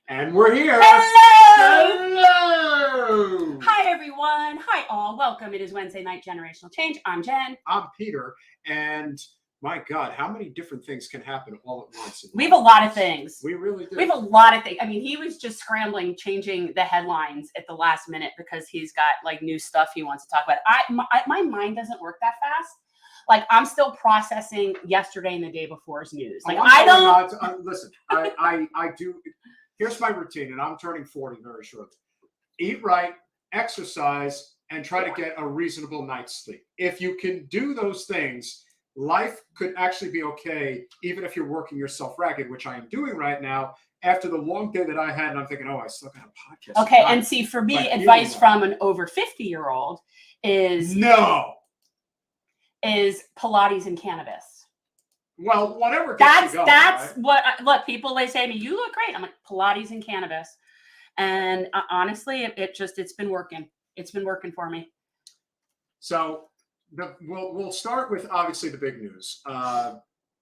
And we're here. Hello! Hello! Hi, everyone. Hi, all. Welcome. It is Wednesday Night Generational Change. I'm Jen. I'm Peter. And my God, how many different things can happen all at once? We have a lot of things. We really do. We have a lot of things. I mean, he was just scrambling, changing the headlines at the last minute because he's got like new stuff he wants to talk about. My mind doesn't work that fast. Like, I'm still processing yesterday and the day before's news. Like, I don't. Listen, I do. Here's my routine, and I'm turning 40 very shortly. Eat right, exercise, and try to get a reasonable night's sleep. If you can do those things, life could actually be okay, even if you're working yourself ragged, which I am doing right now. After the long day that I had, and I'm thinking, I still got a podcast. Okay, and see, for me, advice from an over 50-year-old is Pilates and cannabis. Well, whatever gets you going, that's right? what look, people, they say to me, you look great. I'm like, Pilates and cannabis. And honestly, it's been working. It's been working for me. So we'll start with obviously the big news.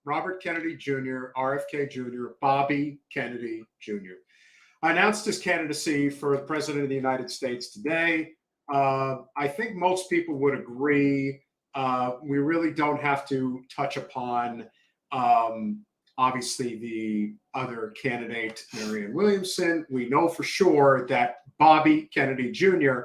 Robert Kennedy Jr., RFK Jr., Bobby Kennedy Jr. announced his candidacy for the president of the United States today. I think most people would agree. We really don't have to touch upon, obviously, the other candidate, Marianne Williamson. We know for sure that Bobby Kennedy Jr.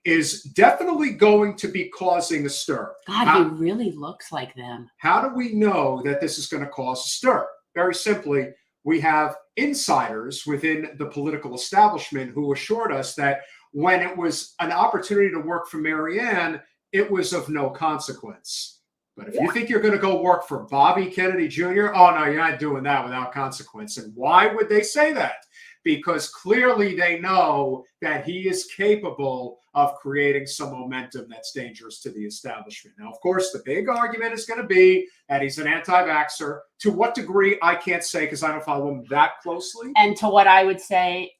is definitely going to be causing a stir. God, he really looks like them. How do we know that this is going to cause a stir? Very simply, we have insiders within the political establishment who assured us that when it was an opportunity to work for Marianne, it was of no consequence. But if you think you're going to go work for Bobby Kennedy Jr., oh, no, you're not doing that without consequence. And why would they say that? Because clearly they know that he is capable of creating some momentum that's dangerous to the establishment. Now, of course, the big argument is going to be that he's an anti-vaxxer. To what degree, I can't say because I don't follow him that closely. And to what I would say,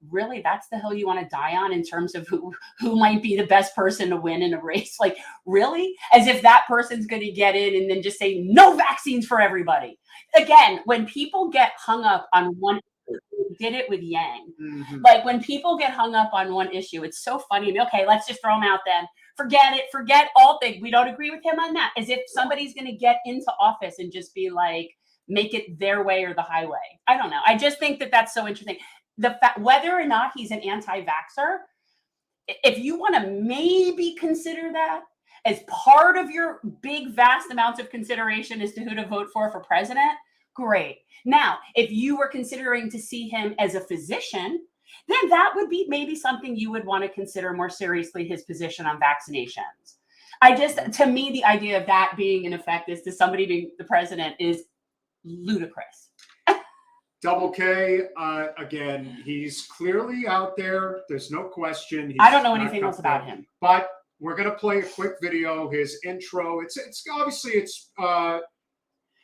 really, that's the hill you want to die on in terms of who might be the best person to win in a race. Like, really? As if that person's going to get in and then just say, no vaccines for everybody. Again, when people get hung up on one, did it with Yang. Mm-hmm. Like, when people get hung up on one issue, it's so funny. Okay, let's just throw him out then. Forget it. Forget all things. We don't agree with him on that. As if somebody's going to get into office and just be like, make it their way or the highway. I don't know. I just think that that's so interesting. The fact, whether or not he's an anti-vaxxer, if you want to maybe consider that as part of your big, vast amounts of consideration as to who to vote for president, great. Now, if you were considering to see him as a physician, then that would be maybe something you would want to consider more seriously, his position on vaccinations. To me, the idea of that being in effect as to somebody being the president is ludicrous. Double K, again, he's clearly out there. There's no question. I don't know anything else about him. But we're going to play a quick video, his intro. It's obviously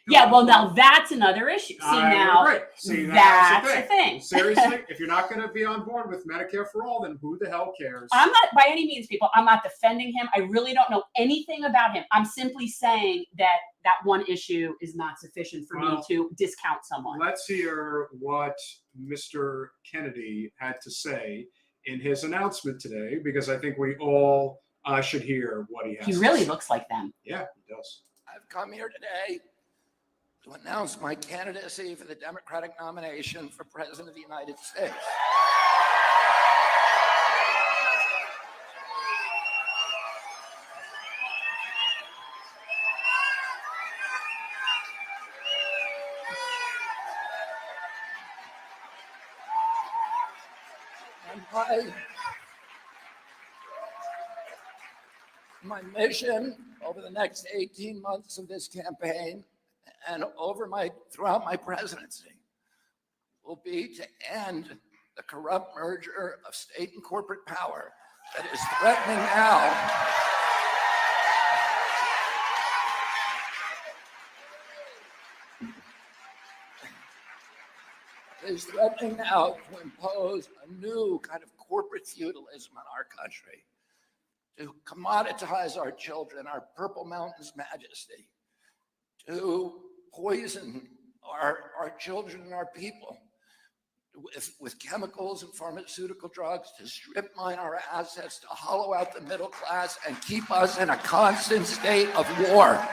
yeah, well, now that's another issue. That's the thing. Seriously, if you're not going to be on board with Medicare for all, then who the hell cares? I'm not, by any means, people, I'm not defending him. I really don't know anything about him. I'm simply saying that one issue is not sufficient for me to discount someone. Let's hear what Mr. Kennedy had to say in his announcement today, because I think we all should hear what he has to say. He really looks like them. Yeah, he does. I've come here today to announce my candidacy for the Democratic nomination for President of the United States. And my mission over the next 18 months of this campaign and throughout my presidency will be to end the corrupt merger of state and corporate power that is threatening now to impose a new kind of corporate feudalism on our country, to commoditize our children, our Purple Mountain's majesty, to poison our children and our people, with chemicals and pharmaceutical drugs to strip mine our assets, to hollow out the middle class, and keep us in a constant state of war.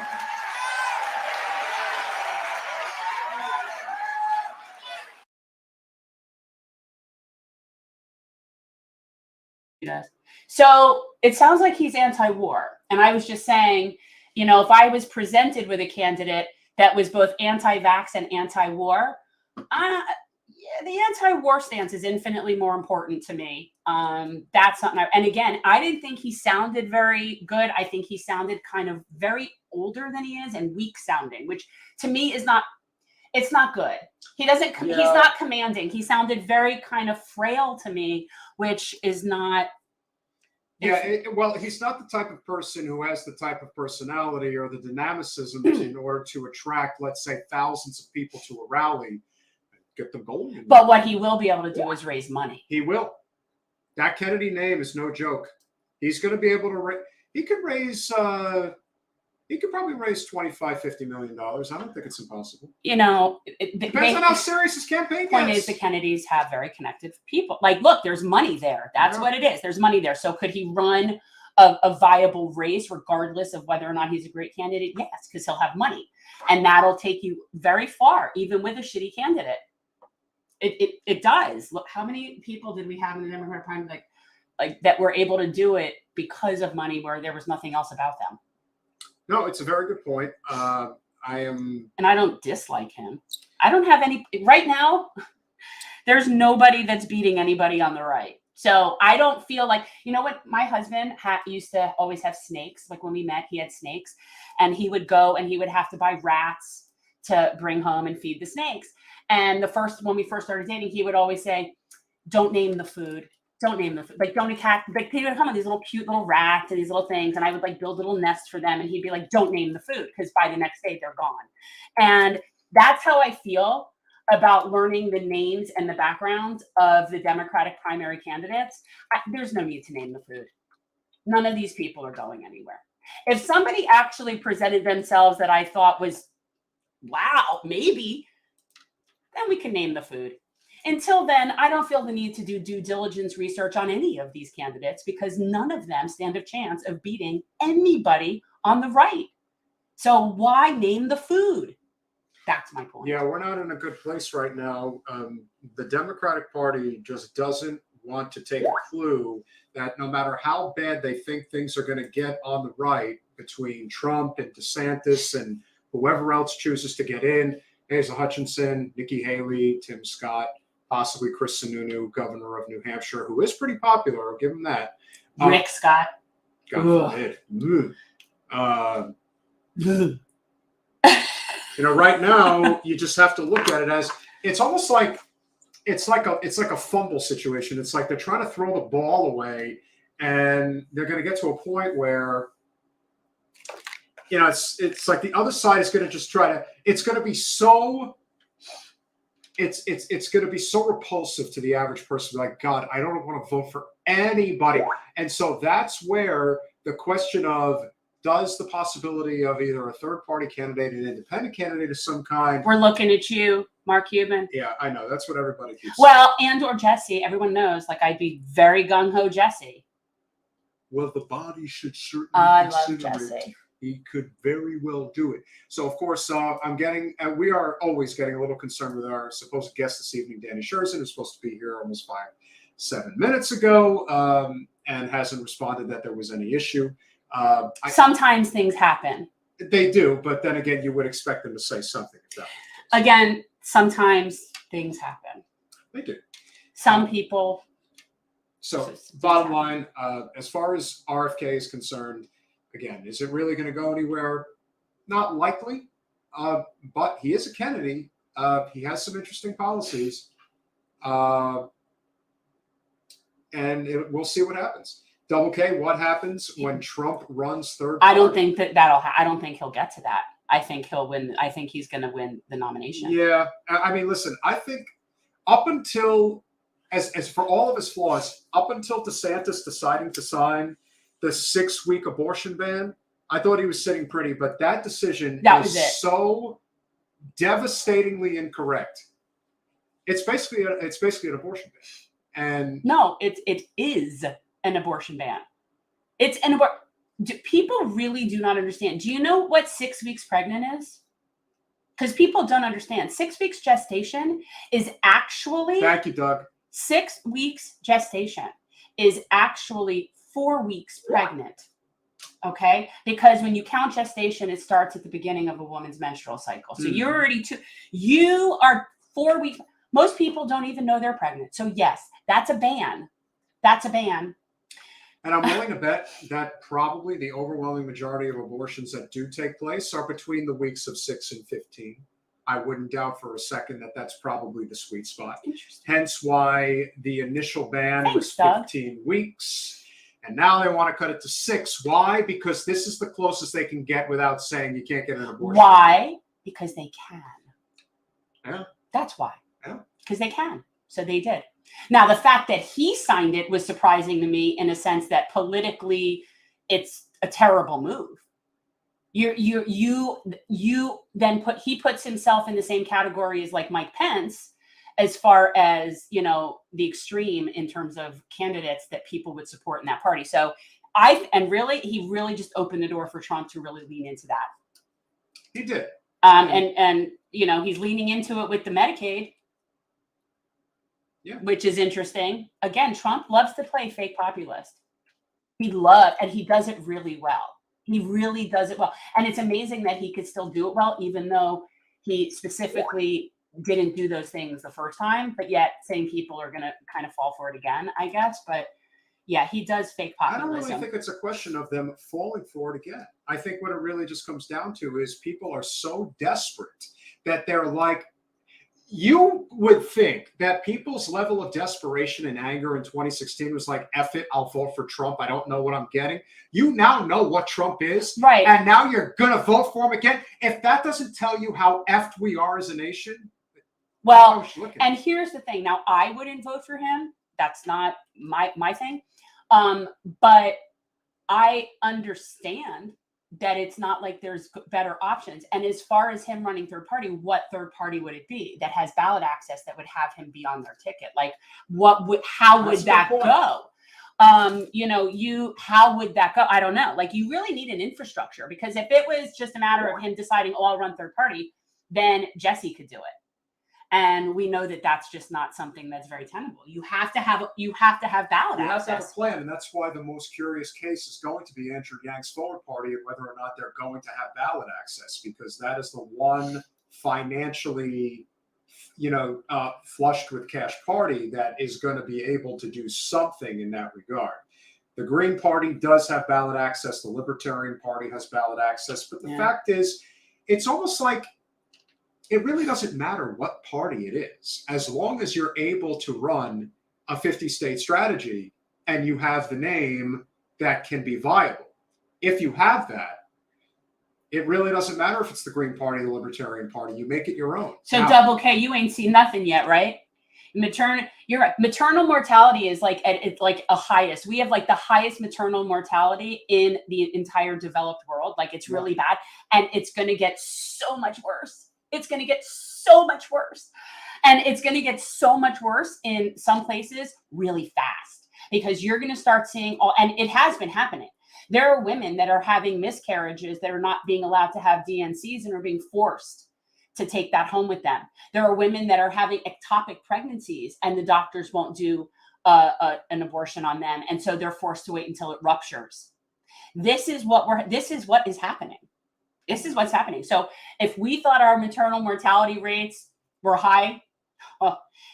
Yes. So it sounds like he's anti-war. And I was just saying, you know, if I was presented with a candidate that was both anti-vax and anti-war, yeah, the anti-war stance is infinitely more important to me. That's something. And again, I didn't think he sounded very good. I think he sounded kind of very older than he is and weak sounding, which to me is not. It's not good. He doesn't. Yeah. He's not commanding. He sounded very kind of frail to me, which is not. Yeah, well, he's not the type of person who has the type of personality or the dynamicism in order to attract, let's say, thousands of people to a rally, get them going. But what he will be able to do is raise money. He will. That Kennedy name is no joke. He's going to be able to. He could raise. He could probably raise $25-50 million. I don't think it's impossible. You know, Depends on how serious his campaign point gets. is the Kennedys have very connected people. Like, look, there's money there. That's what it is. There's money there. So could he run a viable race regardless of whether or not he's a great candidate? Yes, because he'll have money. And that'll take you very far, even with a shitty candidate. It does. Look, how many people did we have in the Democratic Party like that were able to do it because of money where there was nothing else about them? No, it's a very good point. And I don't dislike him. I don't have any right now. There's nobody that's beating anybody on the right. So I don't feel like, you know what? My husband used to always have snakes. Like when we met, he had snakes and he would go and he would have to buy rats to bring home and feed the snakes. And when we first started dating, he would always say, don't name the food. Don't name the food. Like, don't attack. Like, he would come with these little cute little rats and these little things. And I would like build little nests for them. And he'd be like, don't name the food because by the next day they're gone. And that's how I feel about learning the names and the backgrounds of the Democratic primary candidates. There's no need to name the food. None of these people are going anywhere. If somebody actually presented themselves that I thought was, wow, maybe, then we can name the food. Until then, I don't feel the need to do due diligence research on any of these candidates because none of them stand a chance of beating anybody on the right. So why name the food? That's my point. Yeah, we're not in a good place right now. The Democratic Party just doesn't want to take a clue that no matter how bad they think things are going to get on the right between Trump and DeSantis and whoever else chooses to get in, Asa Hutchinson, Nikki Haley, Tim Scott, possibly Chris Sununu, governor of New Hampshire, who is pretty popular. I'll give him that. Rick Scott. God forbid. You know, right now you just have to look at it as it's almost like it's like a fumble situation. It's like they're trying to throw the ball away, and they're going to get to a point where, you know, it's like the other side is going to just try to. It's going to be so. It's going to be so repulsive to the average person. Like, God, I don't want to vote for anybody. And so that's where the question of does the possibility of either a third party candidate, an independent candidate of some kind. We're looking at you, Mark Cuban. Yeah, I know. That's what everybody keeps Well, or Jesse. Everyone knows, like, I'd be very gung-ho Jesse. Well, the body should certainly I love consider it. Jesse. He could very well do it. So, of course, we are always getting a little concerned with our supposed guest this evening, Danny Sjursen, who's supposed to be here almost 7 minutes ago and hasn't responded that there was any issue. Sometimes things happen. They do, but then again, you would expect them to say something. If that Again, sometimes things happen. They do. Some people. So, bottom line, as far as RFK is concerned, again, is it really going to go anywhere? Not likely, but he is a Kennedy. He has some interesting policies, and we'll see what happens. Double K, what happens when Trump runs third party? I don't think I don't think he'll get to that. I think he'll win. I think he's going to win the nomination. Yeah. I mean, listen, I think up until, as for all of his flaws, up until DeSantis deciding to sign the 6-week abortion ban, I thought he was sitting pretty, but that decision is so devastatingly incorrect It's basically an abortion ban. And no, it is an abortion ban. It's an abortion. People really do not understand. Do you know what 6 weeks pregnant is? Because people don't understand. 6 weeks gestation is actually. Thank you, Doug. 6 weeks gestation is actually 4 weeks pregnant. Okay, because when you count gestation, it starts at the beginning of a woman's menstrual cycle. So you're already you are 4 weeks. Most people don't even know they're pregnant. So yes, that's a ban. That's a ban. And I'm willing to bet that probably the overwhelming majority of abortions that do take place are between the weeks of 6 and 15. I wouldn't doubt for a second that that's probably the sweet spot. Hence why the initial ban was 15 weeks. And now they want to cut it to 6. Why? Because this is the closest they can get without saying you can't get an abortion. Why? Because they can. Yeah. That's why. Yeah. Because they can. So they did. Now, the fact that he signed it was surprising to me in a sense that politically it's a terrible move. You then he puts himself in the same category as like Mike Pence, as far as, you know, the extreme in terms of candidates that people would support in that party. So he really just opened the door for Trump to really lean into that. He did. And you know, he's leaning into it with the Medicaid. Yeah. Which is interesting. Again, Trump loves to play fake populist. And he does it really well. He really does it well. And it's amazing that he could still do it well, even though he specifically didn't do those things the first time, but yet same people are going to kind of fall for it again, I guess. But yeah, he does fake populism. I don't really think it's a question of them falling for it again. I think what it really just comes down to is people are so desperate that they're like, you would think that people's level of desperation and anger in 2016 was like, F it, I'll vote for Trump. I don't know what I'm getting. You now know what Trump is. Right. And now you're going to vote for him again. If that doesn't tell you how effed we are as a nation. Well, and here's the thing. Now, I wouldn't vote for him. That's not my thing. But I understand that it's not like there's better options. And as far as him running third party, what third party would it be that has ballot access that would have him be on their ticket? Like, how would that go? How would that go? I don't know. Like, you really need an infrastructure, because if it was just a matter of him deciding, oh, I'll run third party, then Jesse could do it. And we know that that's just not something that's very tenable. You have to have ballot access. You have to have a plan, and that's why the most curious case is going to be Andrew Yang's Forward Party and whether or not they're going to have ballot access, because that is the one financially, flushed with cash party that is going to be able to do something in that regard. The Green Party does have ballot access. The Libertarian Party has ballot access. But the fact is, it's almost like it really doesn't matter what party it is, as long as you're able to run a 50-state strategy and you have the name that can be viable. If you have that, it really doesn't matter if it's the Green Party, the Libertarian Party. You make it your own. So now, Double K, you ain't seen nothing yet, right? You're right. Maternal mortality is it's like a highest. We have like the highest maternal mortality in the entire developed world. Like, it's really bad, and it's going to get so much worse. It's going to get so much worse. And it's going to get so much worse in some places really fast, because you're going to start seeing and it has been happening. There are women that are having miscarriages that are not being allowed to have DNCs and are being forced to take that home with them. There are women that are having ectopic pregnancies and the doctors won't do an abortion on them. And so they're forced to wait until it ruptures. This is what is happening. This is what's happening. So if we thought our maternal mortality rates were high,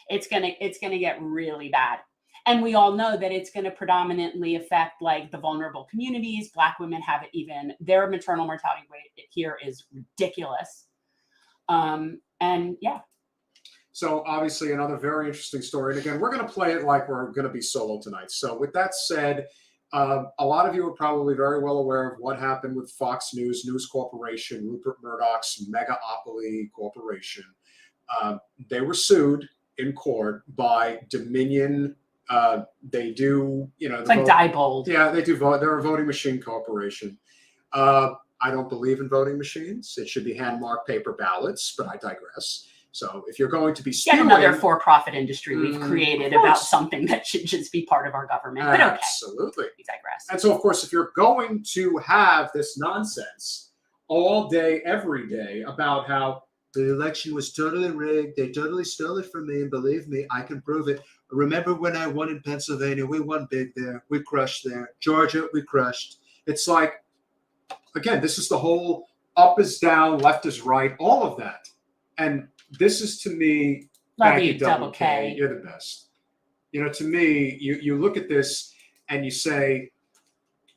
it's gonna get really bad. And we all know that it's going to predominantly affect like the vulnerable communities. Black women have it even. Their maternal mortality rate here is ridiculous. So obviously another very interesting story. And again, we're going to play it like we're going to be solo tonight. So with that said, a lot of you are probably very well aware of what happened with Fox News Corporation, Rupert Murdoch's megaopoly corporation. They were sued in court by Dominion. They do, it's like Diebold. Yeah, they do vote. They're a voting machine corporation. I don't believe in voting machines. It should be hand-marked paper ballots, but I digress. So if you're going to be Yet spewing, another for-profit industry we've created about course. something that should just be part of our government. But okay, absolutely. we digress. And so, of course, if you're going to have this nonsense all day, every day about how the election was totally rigged, they totally stole it from me, and believe me, I can prove it. Remember when I won in Pennsylvania? We won big there. We crushed there. Georgia, we crushed. It's like, again, this is the whole up is down, left is right, all of that. And this is, to me, Love thank you, Double K. You're the best. You know, to me, you look at this and you say,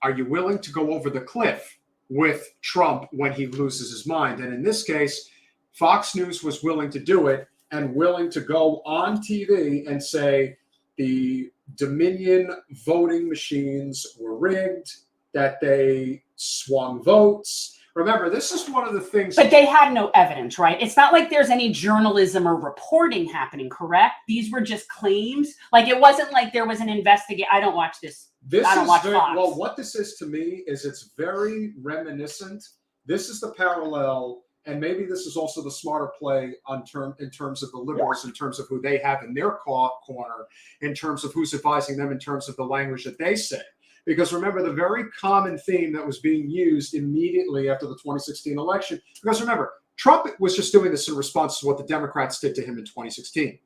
are you willing to go over the cliff with Trump when he loses his mind? And in this case, Fox News was willing to do it and willing to go on TV and say the Dominion voting machines were rigged, that they swung votes. Remember, this is one of the things. But they had no evidence, right? It's not like there's any journalism or reporting happening, correct? These were just claims. Like, it wasn't like there was an investigation. I don't watch this. I don't watch Fox. Well, what this is to me is it's very reminiscent. This is the parallel, and maybe this is also the smarter play in terms of the liberals, in terms of who they have in their corner, in terms of who's advising them, in terms of the language that they say. Because remember, the very common theme that was being used immediately after the 2016 election, because remember, Trump was just doing this in response to what the Democrats did to him in 2016.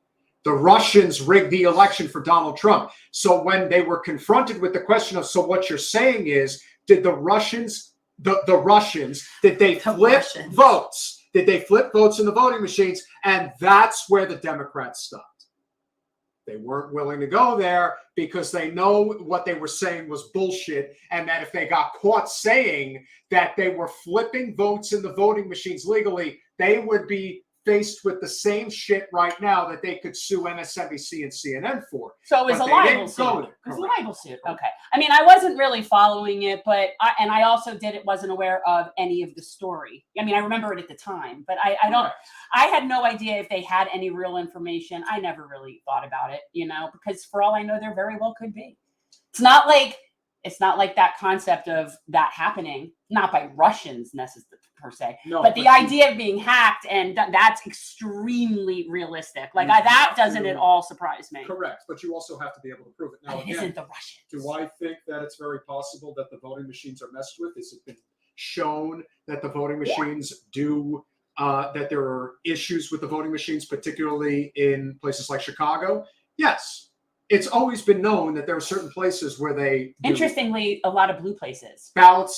The Russians rigged the election for Donald Trump. So when they were confronted with the question of, so what you're saying is, did the Russians, did they flip votes? Did they flip votes in the voting machines? And that's where the Democrats stopped. They weren't willing to go there because they know what they were saying was bullshit, and that if they got caught saying that they were flipping votes in the voting machines legally, they would be faced with the same shit right now that they could sue MSNBC and CNN for. So it was a libel suit. It was a libel suit. Okay. I mean, I wasn't really following it, but I also wasn't aware of any of the story. I mean, I remember it at the time, but I had no idea if they had any real information. I never really thought about it, because for all I know, there very well could be. It's not like that concept of that happening, not by Russians necessarily per se, but the idea of being hacked, and that's extremely realistic. Like that doesn't at all surprise me. Correct, but you also have to be able to prove it. Now, it isn't the Russians. Do I think that it's very possible that the voting machines are messed with? Has it been shown that the voting machines that there are issues with the voting machines, particularly in places like Chicago? Yes. It's always been known that there are certain places where they interestingly, a lot of blue places. Ballot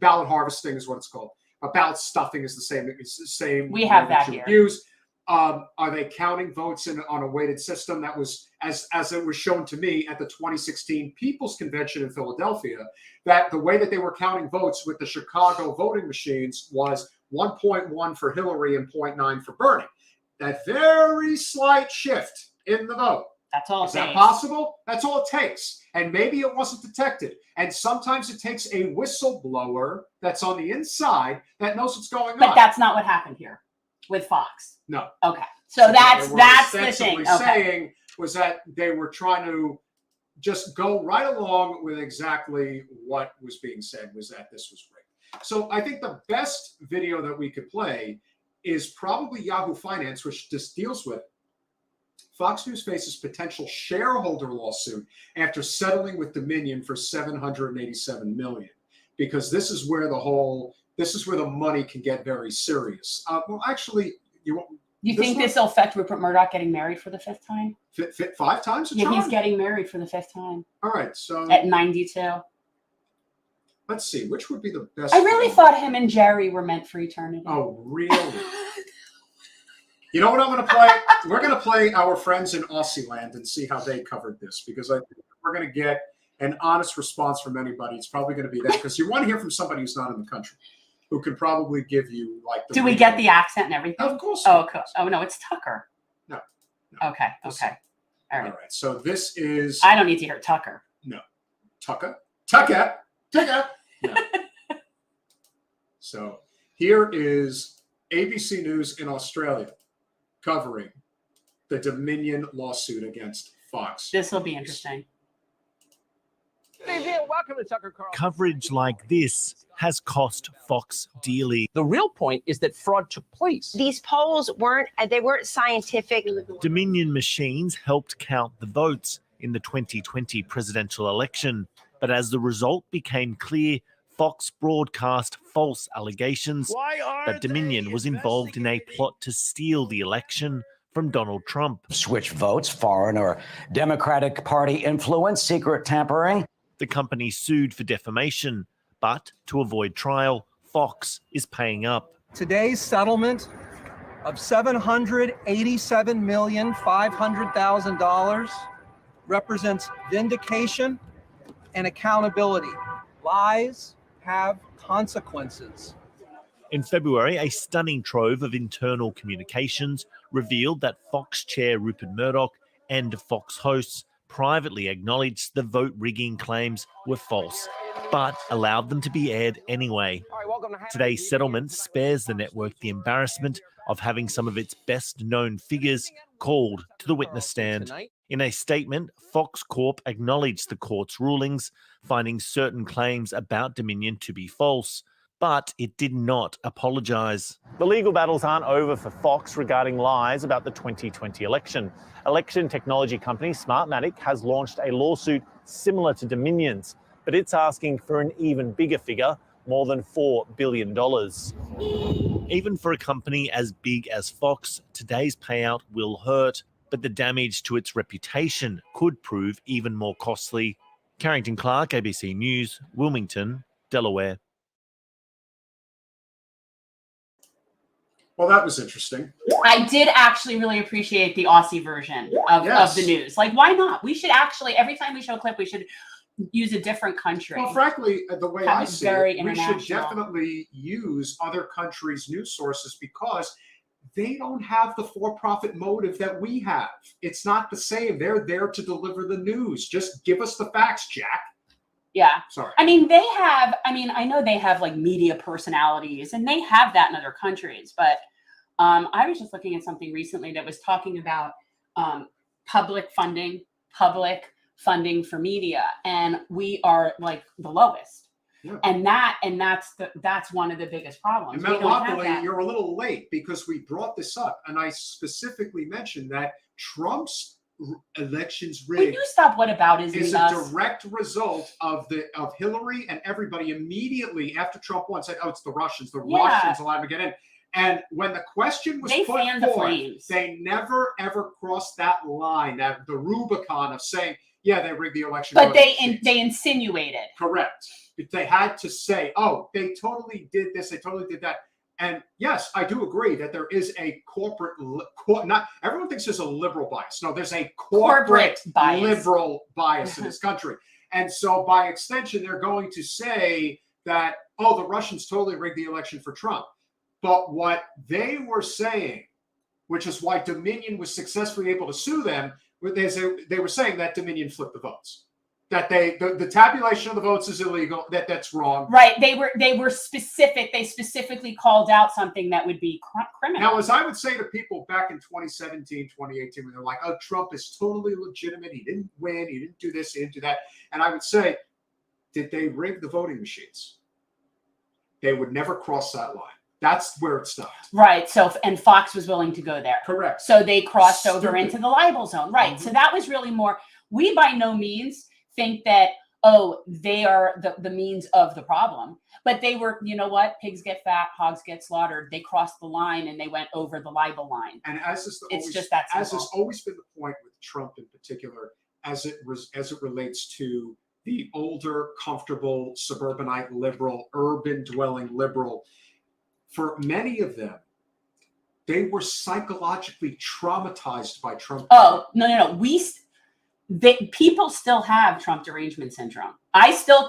harvesting is what it's called. Ballot stuffing is the same. It's the same. We have that here. Use. Are they counting votes on a weighted system? That was as it was shown to me at the 2016 People's Convention in Philadelphia. That the way that they were counting votes with the Chicago voting machines was 1.1 for Hillary and 0.9 for Bernie. That very slight shift in the vote. That's all. Is that possible? That's all it takes. And maybe it wasn't detected. And sometimes it takes a whistleblower that's on the inside that knows what's going on. But that's not what happened here with Fox. No. Okay. So that's the thing. Saying was that they were trying to just go right along with exactly what was being said, was that this was rigged. So I think the best video that we could play is probably Yahoo Finance, which just deals with Fox News faces potential shareholder lawsuit after settling with Dominion for $787 million, because this is where the money can get very serious. Well, actually, you think this will affect Rupert Murdoch getting married for the fifth time? 5 times? Yeah, he's getting married for the 5th time. All right, so at 92. Let's see, which would be the best? I really thought him and Jerry were meant for eternity. Oh, really? You know what I'm going to play? We're going to play our friends in Aussie land and see how they covered this, because I think we're going to get an honest response from anybody. It's probably going to be that, because you want to hear from somebody who's not in the country, who can probably give you like. Do we get the accent and everything? Of course. Oh, cool. Oh no, it's Tucker. No. Okay. All right. All right. So this is. I don't need to hear Tucker. No. Tucker. No. So here is ABC News in Australia covering the Dominion lawsuit against Fox. This will be interesting. Good evening and welcome to Tucker Carlson. Coverage like this has cost Fox dearly. The real point is that fraud took place. These polls weren't scientific. Dominion machines helped count the votes in the 2020 presidential election. But as the result became clear, Fox broadcast false allegations that Dominion was involved in a plot to steal the election from Donald Trump. Switch votes, foreign or Democratic Party influence, secret tampering. The company sued for defamation, but to avoid trial, Fox is paying up. Today's settlement of $787,500,000 represents vindication and accountability. Lies have consequences. In February, a stunning trove of internal communications revealed that Fox chair Rupert Murdoch and Fox hosts privately acknowledged the vote rigging claims were false, but allowed them to be aired anyway. Today's settlement spares the network the embarrassment of having some of its best-known figures called to the witness stand. In a statement, Fox Corp acknowledged the court's rulings, finding certain claims about Dominion to be false, but it did not apologise. The legal battles aren't over for Fox regarding lies about the 2020 election. Election technology company Smartmatic has launched a lawsuit similar to Dominion's, but it's asking for an even bigger figure, more than $4 billion. Even for a company as big as Fox, today's payout will hurt, but the damage to its reputation could prove even more costly. Carrington Clark, ABC News, Wilmington, Delaware. Well, that was interesting. I did actually really appreciate the Aussie version of the news. Like, why not? We should actually, every time we show a clip, we should use a different country. Well, frankly, the way I see it, we should international. definitely use other countries' news sources because they don't have the for-profit motive that we have. It's not the same. They're there to deliver the news. Just give us the facts, Jack. Yeah. Sorry. I mean, I know they have like media personalities and they have that in other countries, but I was just looking at something recently that was talking about public funding for media, and we are like the lowest. Yeah. And that's one of the biggest problems. And Metalopoly, you're a little late because we brought this up, and I specifically mentioned that Trump's elections rigged. Will you stop whataboutism is a direct result of Hillary and everybody immediately after Trump won said, "Oh, it's the Russians. The Russians allowed to get in." And when the question was put forth, they never ever crossed that line, the Rubicon of saying, "Yeah, they rigged the election." But they insinuated. Correct. They had to say, "Oh, they totally did this. They totally did that." And yes, I do agree that there is a corporate, not everyone thinks there's a liberal bias. No, there's a corporate bias. Liberal bias in this country. And so by extension, they're going to say that, oh, the Russians totally rigged the election for Trump. But what they were saying, which is why Dominion was successfully able to sue them, they were saying that Dominion flipped the votes. That the tabulation of the votes is illegal, that's wrong. Right. They were specific. They specifically called out something that would be criminal. Now, as I would say to people back in 2017, 2018, when they're like, oh, Trump is totally legitimate. He didn't win. He didn't do this. He didn't do that. And I would say, did they rig the voting machines? They would never cross that line. That's where it stopped. Right. So, and Fox was willing to go there. Correct. So they crossed over into the libel zone. Right. Mm-hmm. So that was really more, we by no means think that, oh, they are the means of the problem. But they were, you know what? Pigs get fat, hogs get slaughtered. They crossed the line and they went over the libel line. And as has always been the point with Trump in particular, as it relates to the older, comfortable, suburbanite liberal, urban dwelling liberal, for many of them, they were psychologically traumatized by Trump. Oh, no. People still have Trump derangement syndrome.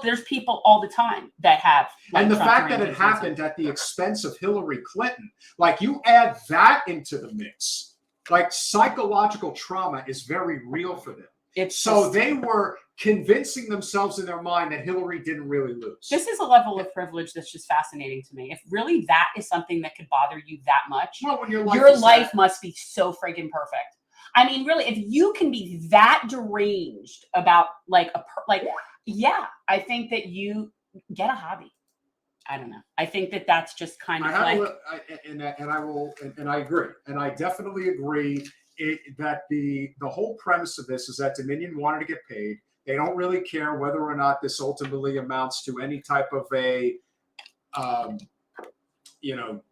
There's people all the time that have. Like, and the Trump fact that it happened at the expense of Hillary Clinton, like you add that into the mix, like psychological trauma is very real for them. They were convincing themselves in their mind that Hillary didn't really lose. This is a level of privilege that's just fascinating to me. If really that is something that could bother you that much, well, when your life must be so friggin' perfect. I mean, really, if you can be that deranged about Yeah, I think that you get a hobby. I don't know. I think that that's just kind of like. I agree, and I definitely agree that the whole premise of this is that Dominion wanted to get paid. They don't really care whether or not this ultimately amounts to any type of a, an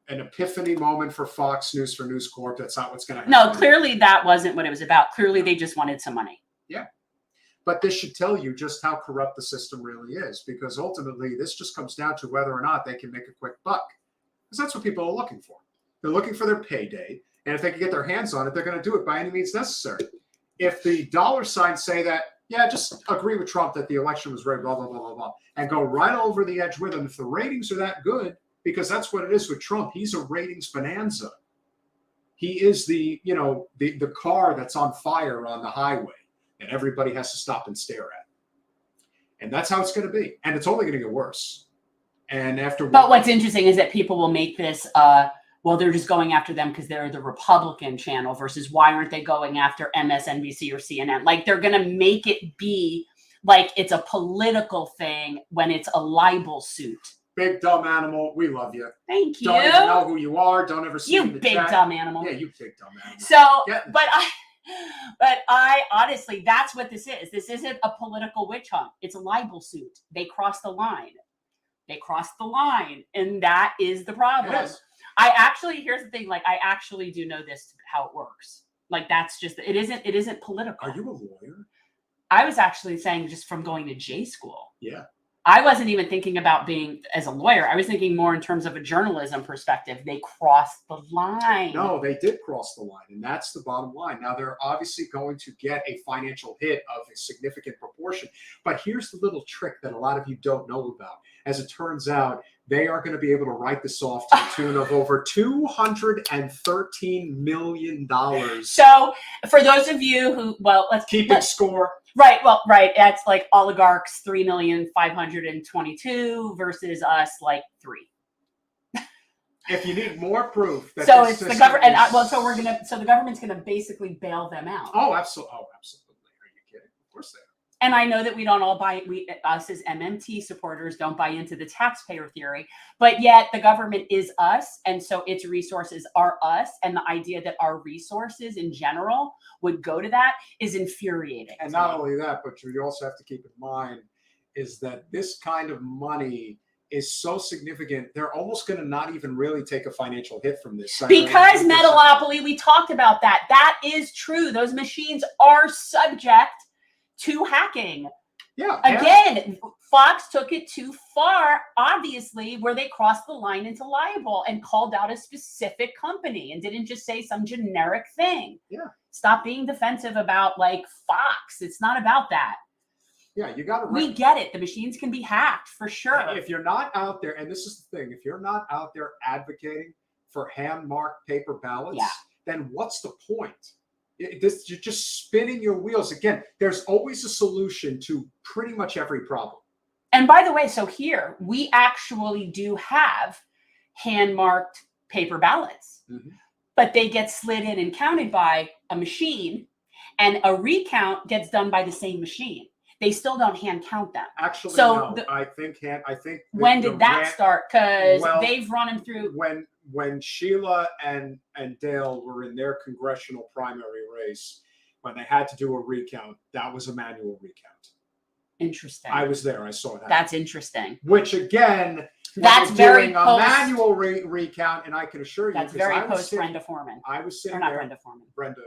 epiphany moment for Fox News, for News Corp. That's not what's going to happen. No, clearly that wasn't what it was about. Clearly they just wanted some money. Yeah. But this should tell you just how corrupt the system really is, because ultimately this just comes down to whether or not they can make a quick buck. Because that's what people are looking for. They're looking for their payday. And if they can get their hands on it, they're going to do it by any means necessary. If the dollar signs say that, yeah, just agree with Trump that the election was rigged, blah, blah, blah, blah, blah, and go right over the edge with him, if the ratings are that good, because that's what it is with Trump. He's a ratings bonanza. He is the car that's on fire on the highway and everybody has to stop and stare at. And that's how it's going to be. And it's only going to get worse. And But what's interesting is that people will make this, well, they're just going after them because they're the Republican channel versus why aren't they going after MSNBC or CNN? Like they're going to make it be like it's a political thing when it's a libel suit. Big dumb animal, we love you. Thank you. Don't even know who you are. Don't ever see you in the big chat. Dumb animal. Yeah, you big dumb animal. So, but I honestly, that's what this is. This isn't a political witch hunt. It's a libel suit. They crossed the line. They crossed the line, and that is the problem. Yes. I actually, here's the thing. Like, I actually do know this how it works. Like, that's just it. Isn't political. Are you a lawyer? I was actually saying just from going to J school. Yeah. I wasn't even thinking about being as a lawyer. I was thinking more in terms of a journalism perspective. They crossed the line. No, they did cross the line, and that's the bottom line. Now, they're obviously going to get a financial hit of a significant proportion, but here's the little trick that a lot of you don't know about. As it turns out, they are going to be able to write this off to the tune of over $213 million. So, for those of you who, let's keep score. Right. Well, right. That's like oligarchs, 3,522 versus us, like 3. If you need more proof, that so it's the government. So the government's gonna basically bail them out. Oh, absolutely. Oh, absolutely. Are you kidding? Of course they are. And I know that we don't all us as MMT supporters don't buy into the taxpayer theory, but yet the government is us. And so its resources are us. And the idea that our resources in general would go to that is infuriating. And not only that, but you also have to keep in mind is that this kind of money is so significant, they're almost going to not even really take a financial hit from this. Because metalopoly, we talked about that. That is true. Those machines are subject to hacking. Yeah. Again, Fox took it too far, obviously, where they crossed the line into libel and called out a specific company and didn't just say some generic thing. Yeah. Stop being defensive about like Fox. It's not about that. Yeah, you got to. We get it. The machines can be hacked for sure. If you're not out there, and this is the thing, if you're not out there advocating for hand-marked paper ballots, then what's the point? You're just spinning your wheels. Again, there's always a solution to pretty much every problem. And by the way, so here, we actually do have hand-marked paper ballots, but they get slid in and counted by a machine, and a recount gets done by the same machine. They still don't hand count them. Actually, so no. I think. When did that start? Because they've run them through. When Sheila and Dale were in their congressional primary race, when they had to do a recount, that was a manual recount. Interesting. I was there. I saw that. That's interesting. Which again, that's very doing a manual recount, and I can assure you, that's very post Brenda Foreman. I was sitting there. Brenda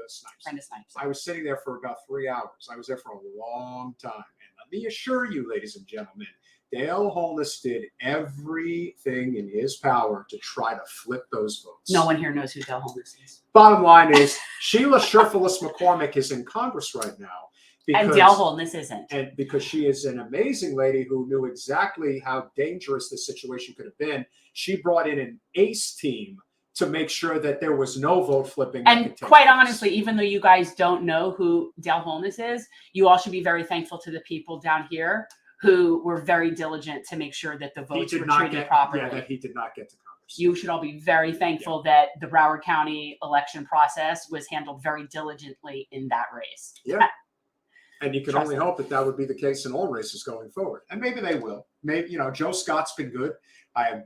Snipes. Brenda Snipes. I was sitting there for about 3 hours. I was there for a long time, and let me assure you, ladies and gentlemen, Dale Holness did everything in his power to try to flip those votes. No one here knows who Dale Holness is. Bottom line is, Sheila Sherfilis McCormick is in Congress right now. And Dale Holness isn't. And because she is an amazing lady who knew exactly how dangerous this situation could have been, she brought in an ace team to make sure that there was no vote flipping. And quite honestly, even though you guys don't know who Dale Holness is, you all should be very thankful to the people down here who were very diligent to make sure that the votes were treated properly. Yeah, that he did not get to Congress. You should all be very thankful that the Broward County election process was handled very diligently in that race. Yeah. And you can Trust only them. hope that that would be the case in all races going forward. And maybe they will. Maybe, Joe Scott's been good. I have,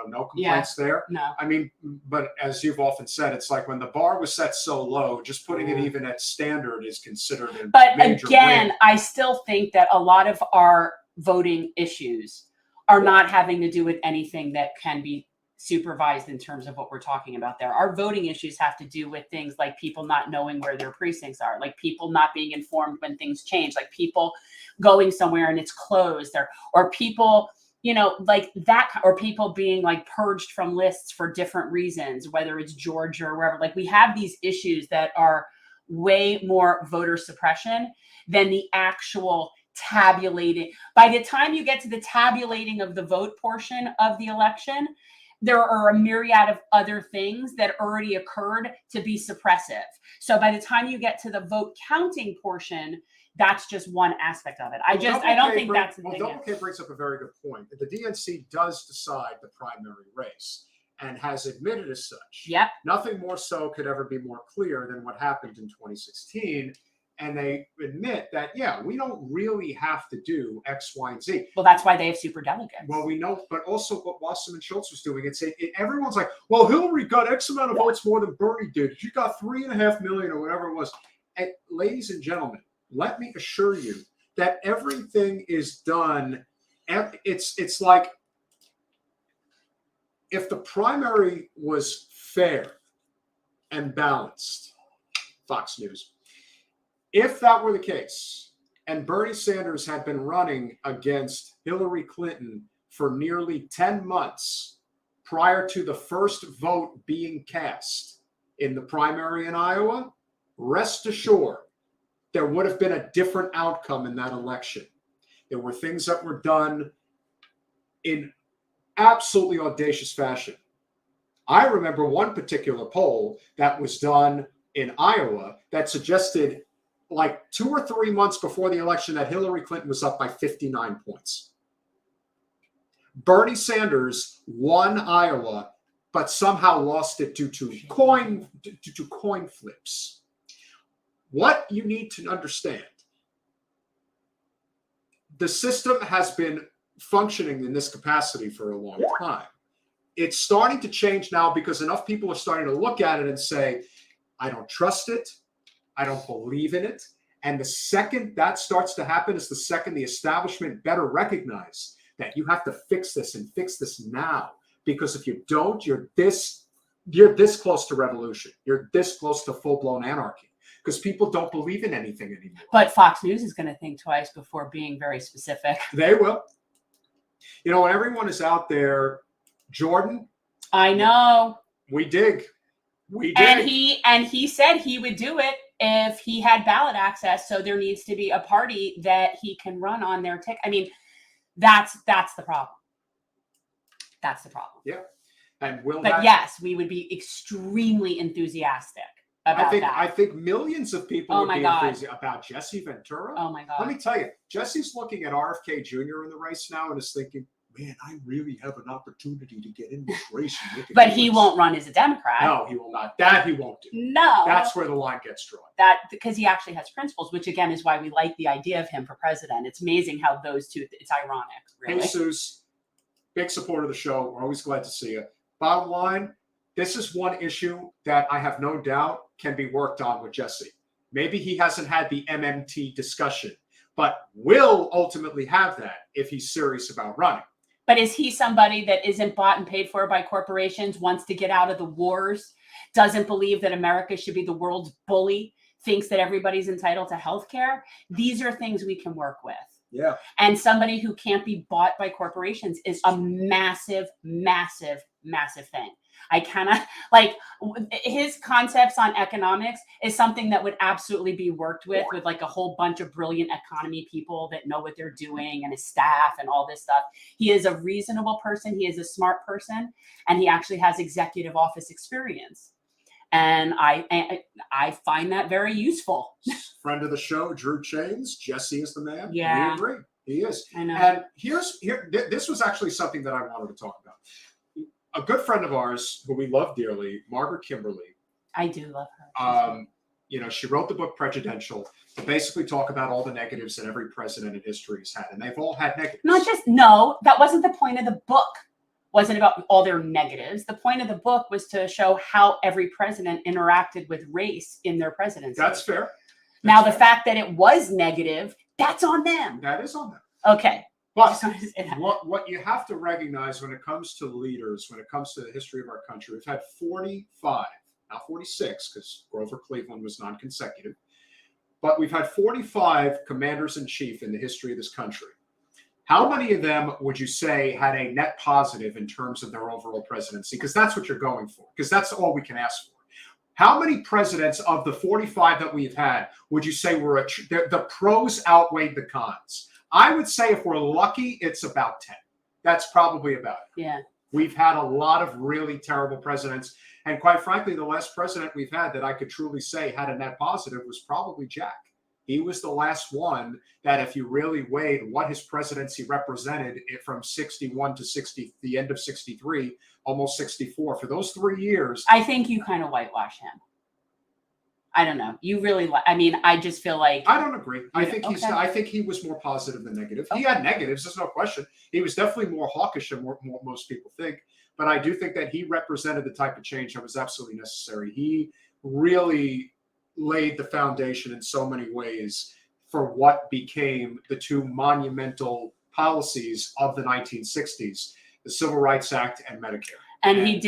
no complaints there. No. I mean, but as you've often said, it's like when the bar was set so low, just putting it even at standard is considered a But major again, win. I still think that a lot of our voting issues are not having to do with anything that can be supervised in terms of what we're talking about there. Our voting issues have to do with things like people not knowing where their precincts are, like people not being informed when things change, like people going somewhere and it's closed, or people, like that, or people being like purged from lists for different reasons, whether it's Georgia or wherever. Like we have these issues that are way more voter suppression than the actual tabulating. By the time you get to the tabulating of the vote portion of the election, there are a myriad of other things that already occurred to be suppressive. So by the time you get to the vote counting portion, that's just one aspect of it. I don't think that's the thing. Double K brings up a very good point. The DNC does decide the primary race and has admitted as such. Yep. Nothing more so could ever be more clear than what happened in 2016. And they admit that, we don't really have to do X, Y, and Z. Well, that's why they have super delegates. Well, we know, but also what Wasserman Schultz was doing, everyone's like, well, Hillary got X amount of votes more than Bernie did. She got 3.5 million or whatever it was. And ladies and gentlemen, let me assure you that everything is done. It's like if the primary was fair and balanced, Fox News, if that were the case, and Bernie Sanders had been running against Hillary Clinton for nearly 10 months prior to the first vote being cast in the primary in Iowa, rest assured, there would have been a different outcome in that election. There were things that were done in absolutely audacious fashion. I remember one particular poll that was done in Iowa that suggested like 2 or 3 months before the election that Hillary Clinton was up by 59 points. Bernie Sanders won Iowa, but somehow lost it due to coin flips. What you need to understand, the system has been functioning in this capacity for a long time. It's starting to change now because enough people are starting to look at it and say, I don't trust it. I don't believe in it. And the second that starts to happen is the second the establishment better recognize that you have to fix this and fix this now. Because if you don't, you're this close to revolution. You're this close to full-blown anarchy. Because people don't believe in anything anymore. But Fox News is going to think twice before being very specific. They will. When everyone is out there, Jordan. I know. We dig. We dig. And he said he would do it if he had ballot access. So there needs to be a party that he can run on their ticket. I mean, that's the problem. That's the problem. Yeah. And yes, we would be extremely enthusiastic about that. I think millions of people would be enthusiastic about Jesse Ventura. Oh my God. Let me tell you, Jesse's looking at RFK Jr. in the race now and is thinking, man, I really have an opportunity to get in this race. But he won't run as a Democrat. No, he will not. That he won't do. No. That's where the line gets drawn. Because he actually has principles, which again is why we like the idea of him for president. It's amazing how those two, it's ironic, really. Jesus, big supporter of the show. We're always glad to see you. Bottom line, this is one issue that I have no doubt can be worked on with Jesse. Maybe he hasn't had the MMT discussion, but will ultimately have that if he's serious about running. But is he somebody that isn't bought and paid for by corporations, wants to get out of the wars, doesn't believe that America should be the world's bully, thinks that everybody's entitled to health care? These are things we can work with. Yeah. And somebody who can't be bought by corporations is a massive, massive, massive thing. I cannot, like, his concepts on economics is something that would absolutely be worked with like a whole bunch of brilliant economy people that know what they're doing and his staff and all this stuff. He is a reasonable person. He is a smart person, and he actually has executive office experience. And I find that very useful. Friend of the show, Drew Chains. Jesse is the man. Yeah. We agree. He is. I know. And this was actually something that I wanted to talk about. A good friend of ours who we love dearly, Margaret Kimberly. I do love her. she wrote the book Prejudicial to basically talk about all the negatives that every president in history has had, and they've all had negatives. No, that wasn't the point of the book. Wasn't about all their negatives. The point of the book was to show how every president interacted with race in their presidency. That's fair. Now, the fact that it was negative, that's on them. That is on them. Okay. But what you have to recognize when it comes to leaders, when it comes to the history of our country, we've had 45, not 46, because Grover Cleveland was non-consecutive, but we've had 45 commanders-in-chief in the history of this country. How many of them would you say had a net positive in terms of their overall presidency? Because that's what you're going for, because that's all we can ask for. How many presidents of the 45 that we've had would you say were the pros outweighed the cons? I would say if we're lucky, it's about 10. That's probably about it. Yeah. We've had a lot of really terrible presidents. And quite frankly, the last president we've had that I could truly say had a net positive was probably Jack. He was the last one that, if you really weighed what his presidency represented from 61 to the end of 63, almost 64, for those 3 years. I think you kind of whitewash him. I don't know. You really, I just feel like. I don't agree. I think he was more positive than negative. Okay. He had negatives, there's no question. He was definitely more hawkish than what most people think. But I do think that he represented the type of change that was absolutely necessary. He really laid the foundation in so many ways for what became the two monumental policies of the 1960s, the Civil Rights Act and Medicare. And he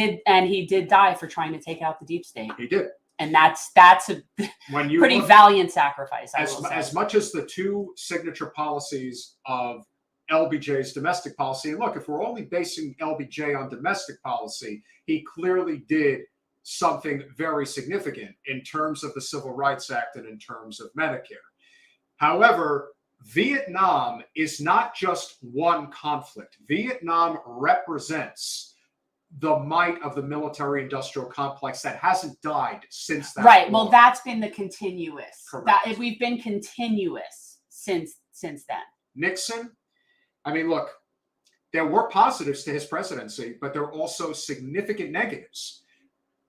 did die for trying to take out the deep state. He did. And that's a pretty valiant sacrifice. As much as the two signature policies of LBJ's domestic policy, and look, if we're only basing LBJ on domestic policy, he clearly did something very significant in terms of the Civil Rights Act and in terms of Medicare. However, Vietnam is not just one conflict. Vietnam represents the might of the military-industrial complex that hasn't died since that. Right. war. Well, that's been the continuous. Correct. We've been continuous since then. Nixon, look, there were positives to his presidency, but there are also significant negatives.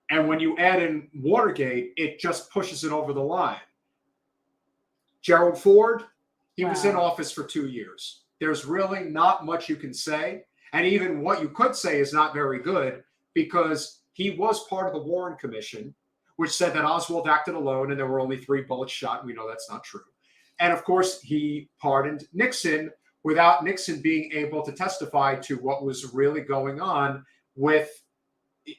And when you add in Watergate, it just pushes it over the line. Gerald Ford, he was in office for 2 years. There's really not much you can say. And even what you could say is not very good, because he was part of the Warren Commission, which said that Oswald acted alone and there were only 3 bullets shot. We know that's not true. And of course, he pardoned Nixon without Nixon being able to testify to what was really going on with.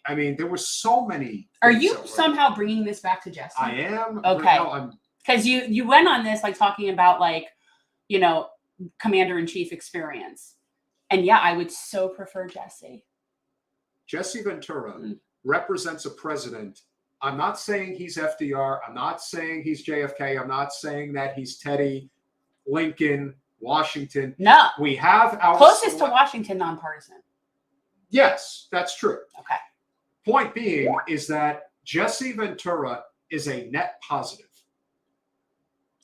There were so many. Are you somehow bringing this back to Jesse? I am. Okay. No, because you went on this talking about commander-in-chief experience. And yeah, I would so prefer Jesse. Jesse Ventura represents a president. I'm not saying he's FDR. I'm not saying he's JFK. I'm not saying that he's Teddy, Lincoln, Washington. No. We have our closest to Washington, nonpartisan. Yes, that's true. Okay. Point being is that Jesse Ventura is a net positive.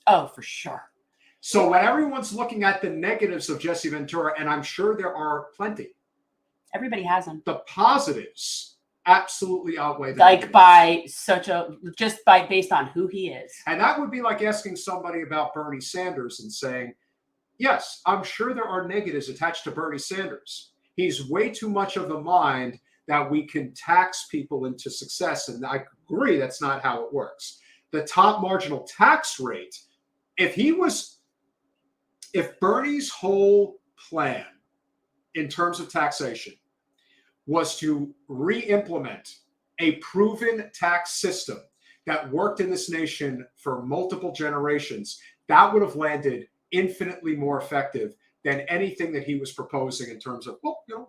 Oh, for sure. So when everyone's looking at the negatives of Jesse Ventura, and I'm sure there are plenty. Everybody has them. The positives absolutely outweigh the negatives. Based on who he is. And that would be like asking somebody about Bernie Sanders and saying, yes, I'm sure there are negatives attached to Bernie Sanders. He's way too much of the mind that we can tax people into success. And I agree that's not how it works. The top marginal tax rate, if Bernie's whole plan in terms of taxation was to re-implement a proven tax system that worked in this nation for multiple generations, that would have landed infinitely more effective than anything that he was proposing in terms of,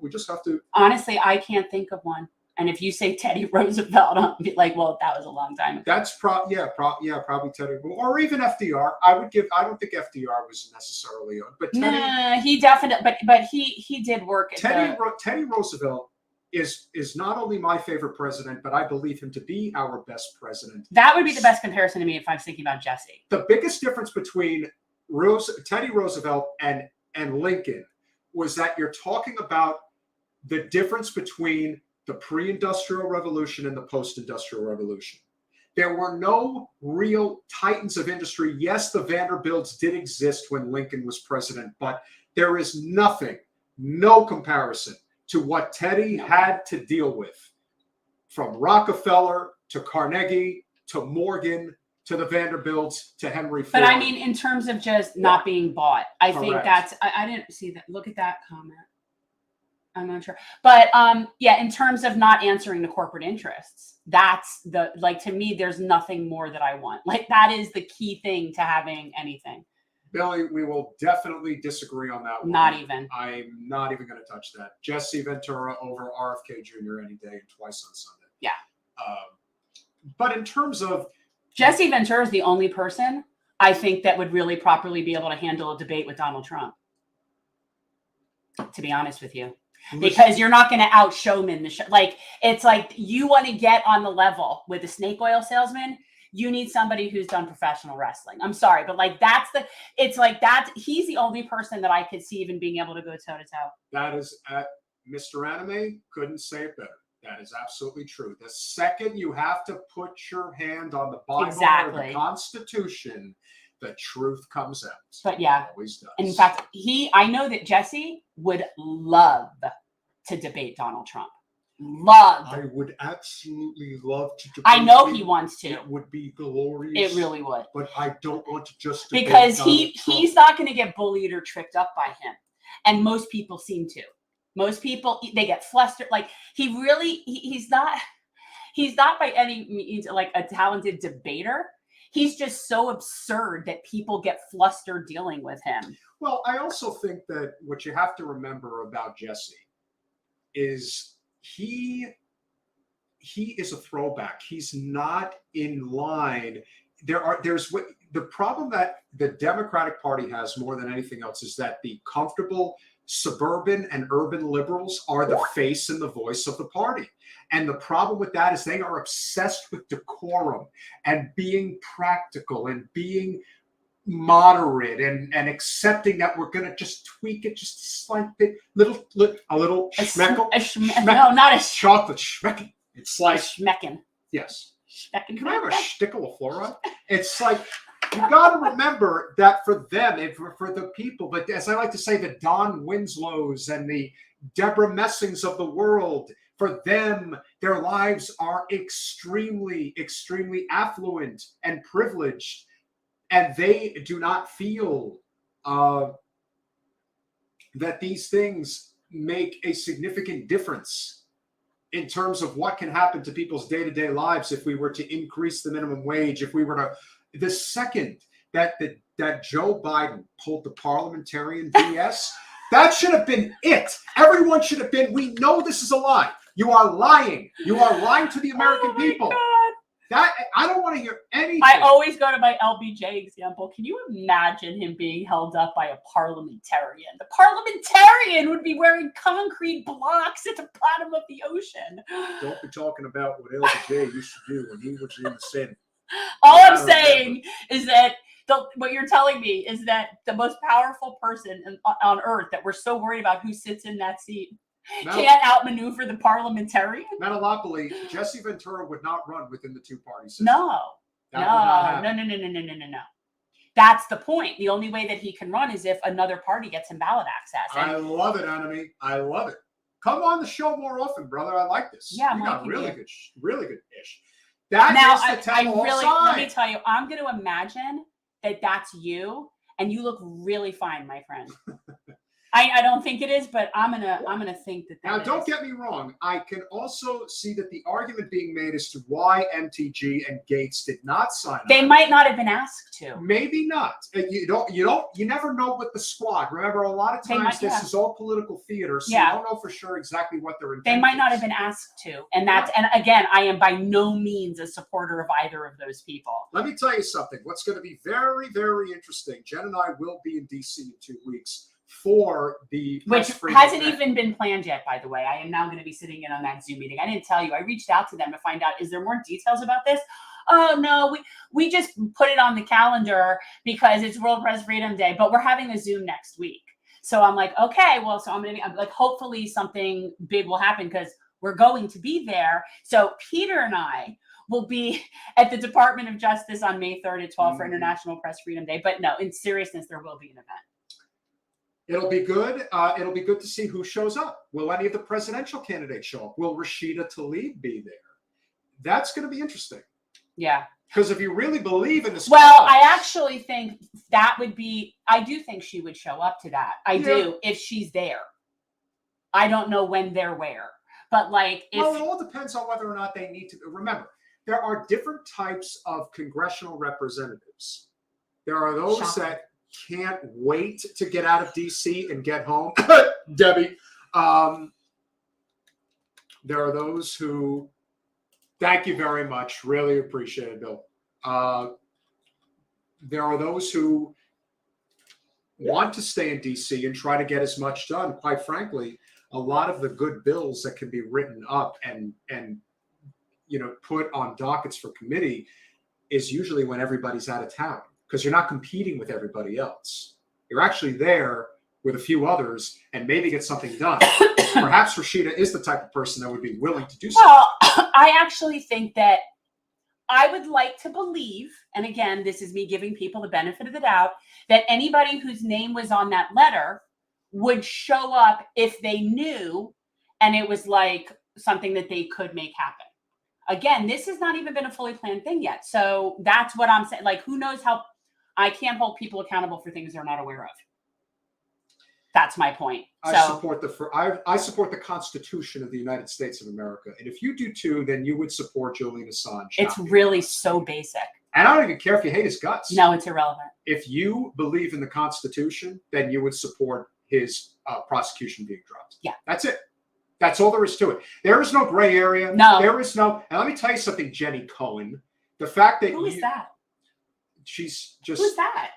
we just have to. Honestly, I can't think of one. And if you say Teddy Roosevelt, I'll be like, well, that was a long time ago. That's probably Teddy, or even FDR. I don't think FDR was necessarily on, but Teddy, he definitely, but he did work. Teddy Roosevelt is not only my favorite president, but I believe him to be our best president. That would be the best comparison to me if I was thinking about Jesse. The biggest difference between Teddy Roosevelt and Lincoln was that you're talking about the difference between the pre-industrial revolution and the post-industrial revolution. There were no real titans of industry. Yes, the Vanderbilts did exist when Lincoln was president, but there is nothing, no comparison to what Teddy had to deal with, from Rockefeller to Carnegie to Morgan to the Vanderbilts to Henry Ford. But I mean, in terms of just not being bought, I think Correct. that's, I didn't see that. Look at that comment. I'm not sure. But yeah, in terms of not answering the corporate interests, that's the, like, to me, there's nothing more that I want. Like, that is the key thing to having anything. Billy, we will definitely disagree on that one. Not even. I'm not even going to touch that. Jesse Ventura over RFK Jr. any day and twice on Sunday. Yeah. But in terms of Jesse Ventura is the only person I think that would really properly be able to handle a debate with Donald Trump, to be honest with you. Because you're not going to out showman the show. Like, it's like, you want to get on the level with a snake oil salesman, you need somebody who's done professional wrestling. I'm sorry, but like, it's like that. He's the only person that I could see even being able to go toe to toe. that is, Mr. Anime couldn't say it better. That is absolutely true. The second you have to put your hand on the Bible or Exactly. the Constitution, the truth comes out. But yeah. It always does. And in fact, I know that Jesse would love to debate Donald Trump. Love. I would absolutely love to debate I know him. he wants to. It would be glorious. It really would. But I don't want to just debate Because Donald Trump. he's not going to get bullied or tricked up by him. And most people seem to. Most people, they get flustered. Like, he's not by any means like a talented debater. He's just so absurd that people get flustered dealing with him. Well, I also think that what you have to remember about Jesse is he is a throwback. He's not in line. There's the problem that the Democratic Party has more than anything else is that the comfortable suburban and urban liberals are the face and the voice of the party. And the problem with that is they are obsessed with decorum and being practical and being moderate and accepting that we're going to just tweak it just a slight bit, a little schmeckle. No, not a Chocolate schmeckle. It's like schmeckin. Yes. Schmeckin. Can I have a shtickle of fluoride? It's like, you got to remember that for them and for the people, but as I like to say, the Don Winslows and the Deborah Messings of the world, for them, their lives are extremely, extremely affluent and privileged, and they do not feel that these things make a significant difference in terms of what can happen to people's day-to-day lives if we were to increase the minimum wage, if we were to. The second that Joe Biden pulled the parliamentarian BS, that should have been it. Everyone should have been, we know this is a lie. You are lying. You are lying to the American people. God. That I don't want to hear anything. I always go to my LBJ example. Can you imagine him being held up by a parliamentarian? The parliamentarian would be wearing concrete blocks at the bottom of the ocean. Don't be talking about what LBJ used to do when he was in the Senate. All I'm saying is that what you're telling me is that the most powerful person on earth that we're so worried about who sits in that seat can't outmaneuver the parliamentarian? Metalopoly, Jesse Ventura would not run within the two-party system. No. No. That's the point. The only way that he can run is if another party gets him ballot access. I love it, Enemy. I love it. Come on the show more often, brother. I like this. Yeah, you got Mike, really good ish. Now, That is the tell-all sign. let me tell you, I'm going to imagine that that's you, and you look really fine, my friend. I don't think it is, but I'm gonna think that. Now, don't get me wrong. I can also see that the argument being made as to why MTG and Gates did not sign They on. might not have been asked to. Maybe not. You never know with the squad. Remember, a lot of times this is all political theater, so you don't know for sure exactly what they're intending. They might not have been asked to, and again, I am by no means a supporter of either of those people. Let me tell you something. What's going to be very, very interesting. Jen and I will be in DC in 2 weeks. For the which hasn't even been planned yet, by the way. I am now going to be sitting in on that Zoom meeting. I didn't tell you. I reached out to them to find out, is there more details about this? Oh, no, we just put it on the calendar because it's World Press Freedom Day, but we're having a Zoom next week. So I'm like, okay, well, so I'm like, hopefully something big will happen because we're going to be there. So Peter and I will be at the Department of Justice on May 3rd at 12 for International Press Freedom Day. But no, in seriousness, there will be an event. It'll be good. It'll be good to see who shows up. Will any of the presidential candidates show up? Will Rashida Tlaib be there? That's going to be interesting. Yeah. Because if you really believe in this, well, I actually think that would be. I do think she would show up to that. I do if she's there. I don't know when they're where, but like, if well, it all depends on whether or not they need to. Remember, there are different types of congressional representatives. There are those that can't wait to get out of DC and get home. Debbie. There are those who, thank you very much. Really appreciate it, Bill. There are those who want to stay in DC and try to get as much done. Quite frankly, a lot of the good bills that can be written up and put on dockets for committee is usually when everybody's out of town, because you're not competing with everybody else. You're actually there with a few others and maybe get something done. Perhaps Rashida is the type of person that would be willing to do so. Well, I actually think that I would like to believe, and again, this is me giving people the benefit of the doubt, that anybody whose name was on that letter would show up if they knew and it was like something that they could make happen. Again, this has not even been a fully planned thing yet. So that's what I'm saying. Like, who knows how I can't hold people accountable for things they're not aware of. That's my point. I support the Constitution of the United States of America. And if you do too, then you would support Julian Assange. It's really so basic. And I don't even care if you hate his guts. No, it's irrelevant. If you believe in the Constitution, then you would support his prosecution being dropped. Yeah. That's it. That's all there is to it. There is no gray area. No. There is no. And let me tell you something, Jenny Cohen. The fact that Who is that? She's just. Who's that?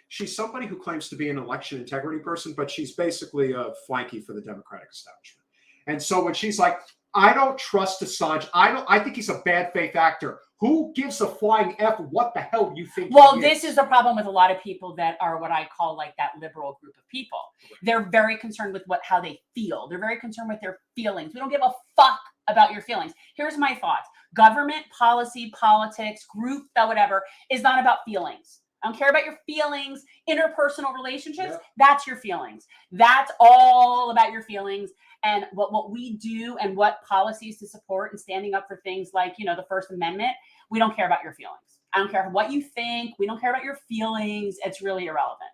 She's somebody who claims to be an election integrity person, but she's basically a flanky for the Democratic establishment. And so when she's like, I don't trust Assange. I think he's a bad faith actor. Who gives a flying F what the hell you think? Well, this is the problem with a lot of people that are what I call like that liberal group of people. They're very concerned with how they feel. They're very concerned with their feelings. We don't give a fuck about your feelings. Here's my thoughts. Government, policy, politics, group, whatever, is not about feelings. I don't care about your feelings, interpersonal relationships. Yeah. That's your feelings. That's all about your feelings. And what we do and what policies to support and standing up for things like, the First Amendment, we don't care about your feelings. I don't care what you think. We don't care about your feelings. It's really irrelevant.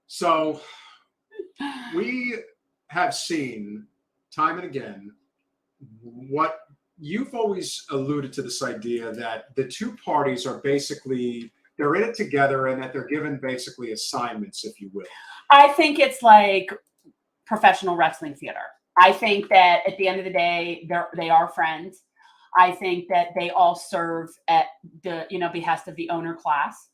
So we have seen time and again what you've always alluded to, this idea that the two parties are basically, they're in it together and that they're given basically assignments, if you will. I think it's like professional wrestling theater. I think that at the end of the day, they are friends. I think that they all serve at the behest of the owner class.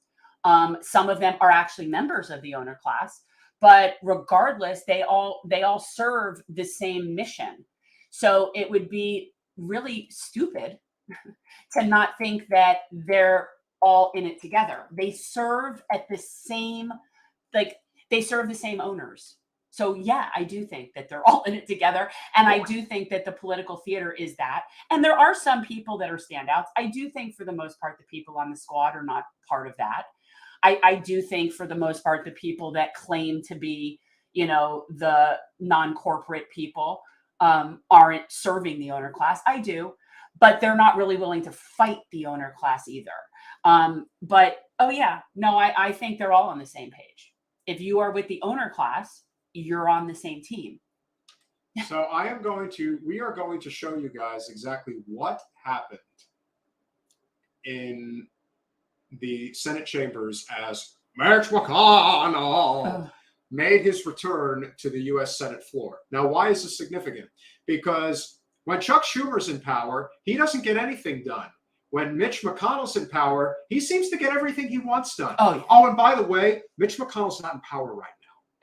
Some of them are actually members of the owner class, but regardless, they all serve the same mission. So it would be really stupid to not think that they're all in it together. They serve at the same, they serve the same owners. So yeah, I do think that they're all in it together. And I do think that the political theater is that. And there are some people that are standouts. I do think for the most part, the people on the squad are not part of that. I do think for the most part, the people that claim to be, the non-corporate people aren't serving the owner class. I do, but they're not really willing to fight the owner class either. But, oh yeah, no, I think they're all on the same page. If you are with the owner class, you're on the same team. So we are going to show you guys exactly what happened in the Senate chambers as Mitch McConnell made his return to the U.S. Senate floor. Now, why is this significant? Because when Chuck Schumer's in power, he doesn't get anything done. When Mitch McConnell's in power, he seems to get everything he wants done. Oh, yeah. Oh, and by the way, Mitch McConnell's not in power right now.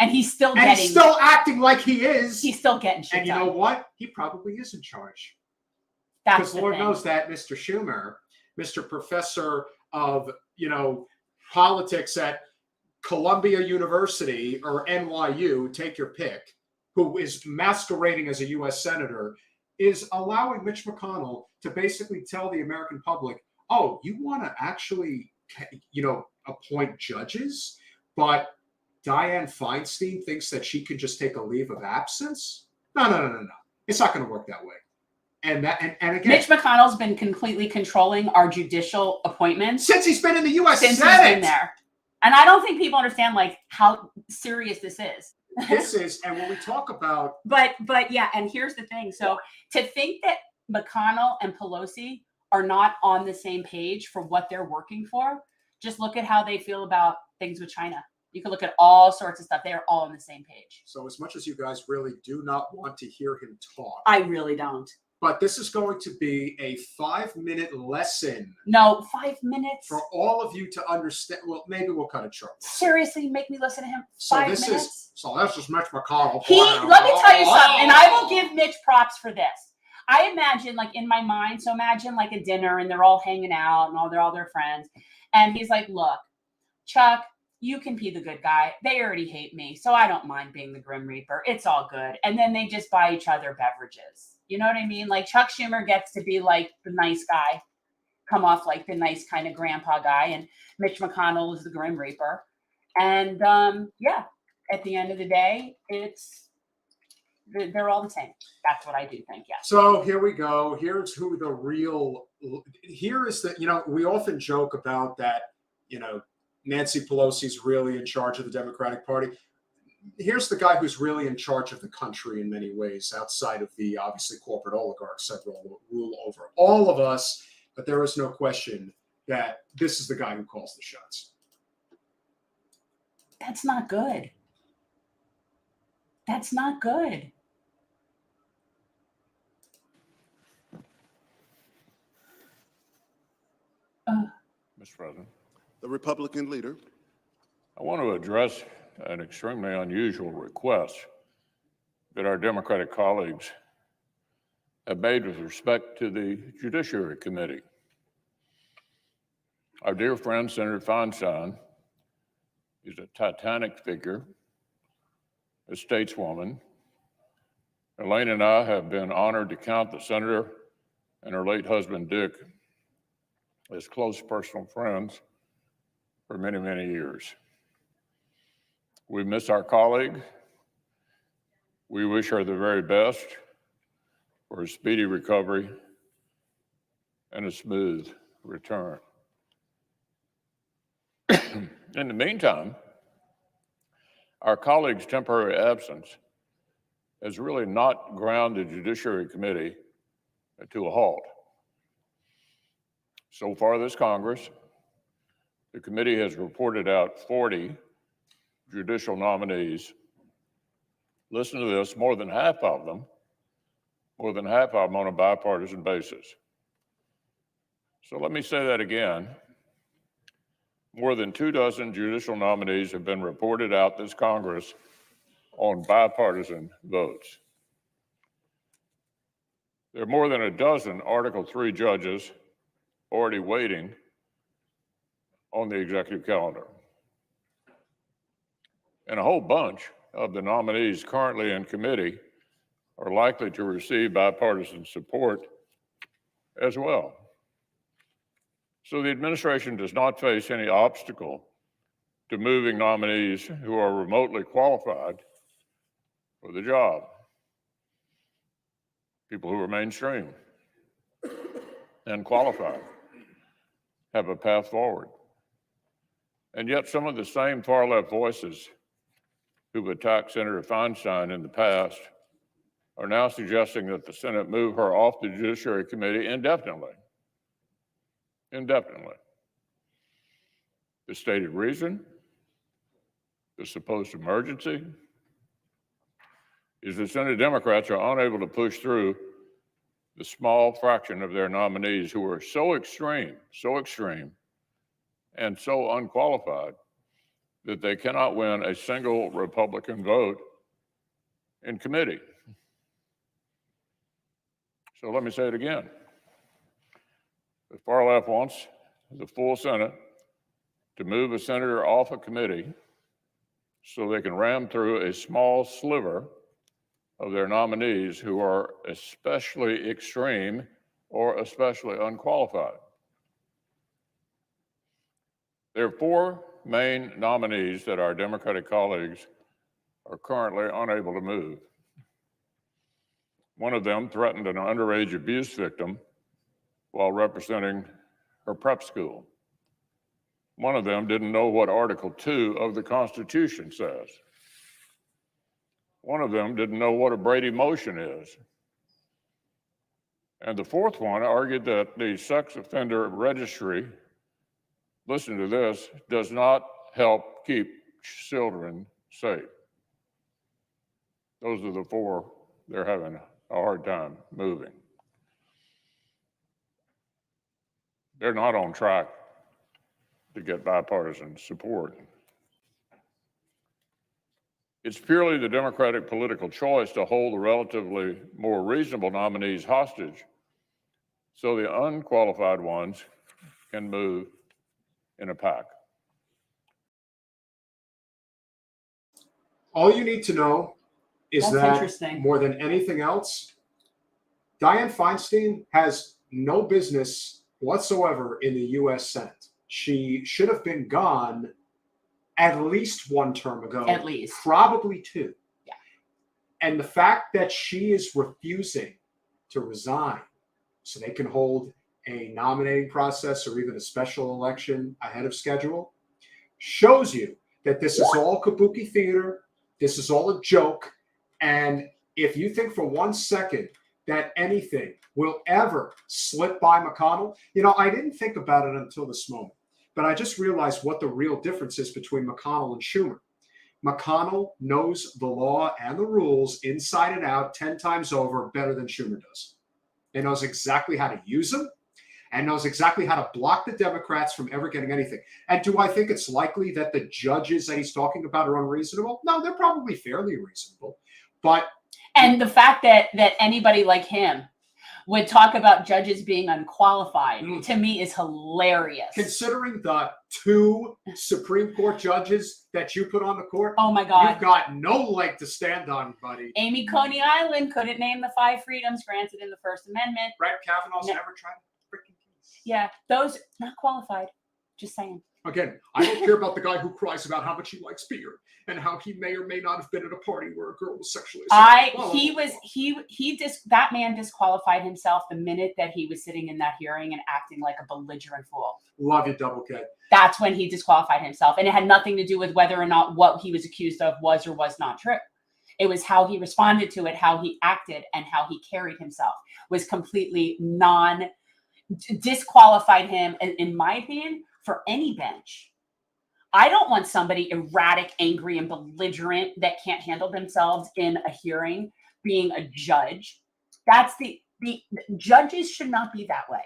And he's still acting like he is. He's still getting shit And you done. know what? He probably is in charge. That's because Lord knows that Mr. Schumer, Mr. Professor of, politics at Columbia University or NYU, take your pick, who is masquerading as a U.S. Senator, is allowing Mitch McConnell to basically tell the American public, oh, you want to actually, appoint judges, but Dianne Feinstein thinks that she can just take a leave of absence? No. It's not going to work that way. And again, Mitch McConnell's been completely controlling our judicial appointments since he's been in the U.S. since Senate. he's been there. And I don't think people understand like how serious this is. This is, and when we talk about, but yeah, and here's the thing. So to think that McConnell and Pelosi are not on the same page for what they're working for, just look at how they feel about things with China. You can look at all sorts of stuff. They are all on the same page. so as much as you guys really do not want to hear him talk, I really don't. but this is going to be a 5-minute lesson No, 5 minutes. for all of you to understand. Well, maybe we'll cut it short. Seriously, make me listen to him. So 5 this minutes. this is Mitch McConnell. Let me tell you something, and I will give Mitch props for this. I imagine, like in my mind, so imagine like a dinner and they're all hanging out and they're all their friends. And he's like, look, Chuck, you can be the good guy. They already hate me, so I don't mind being the Grim Reaper. It's all good. And then they just buy each other beverages. You know what I mean? Like Chuck Schumer gets to be like the nice guy, come off like the nice kind of grandpa guy. And Mitch McConnell is the Grim Reaper. And yeah, at the end of the day, they're all the same. That's what I do think. Yeah. So here we go. Here is the we often joke about that, Nancy Pelosi's really in charge of the Democratic Party. Here's the guy who's really in charge of the country in many ways, outside of the obviously corporate oligarchs that rule over all of us. But there is no question that this is the guy who calls the shots. That's not good. That's not good. Mr. President, The Republican leader. I want to address an extremely unusual request that our Democratic colleagues have made with respect to the Judiciary Committee. Our dear friend, Senator Feinstein, is a titanic figure, a stateswoman. Elaine and I have been honored to count the senator and her late husband, Dick, as close personal friends for many, many years. We miss our colleague. We wish her the very best for a speedy recovery and a smooth return. In the meantime, our colleague's temporary absence has really not ground the Judiciary Committee to a halt. So far this Congress, the committee has reported out 40 judicial nominees. Listen to this, more than half of them on a bipartisan basis. So let me say that again. More than 24 judicial nominees have been reported out this Congress on bipartisan votes. There are more than a dozen Article III judges already waiting on the executive calendar. And a whole bunch of the nominees currently in committee are likely to receive bipartisan support as well. So the administration does not face any obstacle to moving nominees who are remotely qualified for the job. People who are mainstream and qualified have a path forward. And yet some of the same far-left voices who've attacked Senator Feinstein in the past are now suggesting that the Senate move her off the Judiciary Committee indefinitely. Indefinitely. The stated reason, the supposed emergency, is that Senate Democrats are unable to push through the small fraction of their nominees who are so extreme, and so unqualified that they cannot win a single Republican vote in committee. So let me say it again. The far left wants the full Senate to move a senator off a committee so they can ram through a small sliver of their nominees who are especially extreme or especially unqualified. There are 4 main nominees that our Democratic colleagues are currently unable to move. One of them threatened an underage abuse victim while representing her prep school. One of them didn't know what Article 2 of the Constitution says. One of them didn't know what a Brady motion is. And the 4th one argued that the sex offender registry, listen to this, does not help keep children safe. Those are the 4 they're having a hard time moving. They're not on track to get bipartisan support. It's purely the Democratic political choice to hold the relatively more reasonable nominees hostage so the unqualified ones can move in a pack. All you need to know is That's that interesting. more than anything else, Dianne Feinstein has no business whatsoever in the U.S. Senate. She should have been gone at least 1 term ago. At least. Probably 2. Yeah. And the fact that she is refusing to resign so they can hold a nominating process or even a special election ahead of schedule shows you that this is all kabuki theater. This is all a joke. And if you think for 1 second that anything will ever slip by McConnell, I didn't think about it until this moment. But I just realized what the real difference is between McConnell and Schumer. McConnell knows the law and the rules inside and out 10 times over better than Schumer does. He knows exactly how to use them and knows exactly how to block the Democrats from ever getting anything. And do I think it's likely that the judges that he's talking about are unreasonable? No, they're probably fairly reasonable. And the fact that anybody like him would talk about judges being unqualified, to me, is hilarious. Considering the 2 Supreme Court judges that you put on the court, oh my God, you've got no leg to stand on, buddy. Amy Coney Island couldn't name the 5 freedoms granted in the First Amendment. Brett Kavanaugh's never tried a freaking case. Yeah, those not qualified. Just saying. Again, I don't care about the guy who cries about how much he likes beer and how he may or may not have been at a party where a girl was sexually assaulted. That man disqualified himself the minute that he was sitting in that hearing and acting like a belligerent fool. Love you, Double K. That's when he disqualified himself. And it had nothing to do with whether or not what he was accused of was or was not true. It was how he responded to it, how he acted, and how he carried himself was completely disqualified him, in my opinion, for any bench. I don't want somebody erratic, angry, and belligerent that can't handle themselves in a hearing being a judge. That's the judges should not be that way.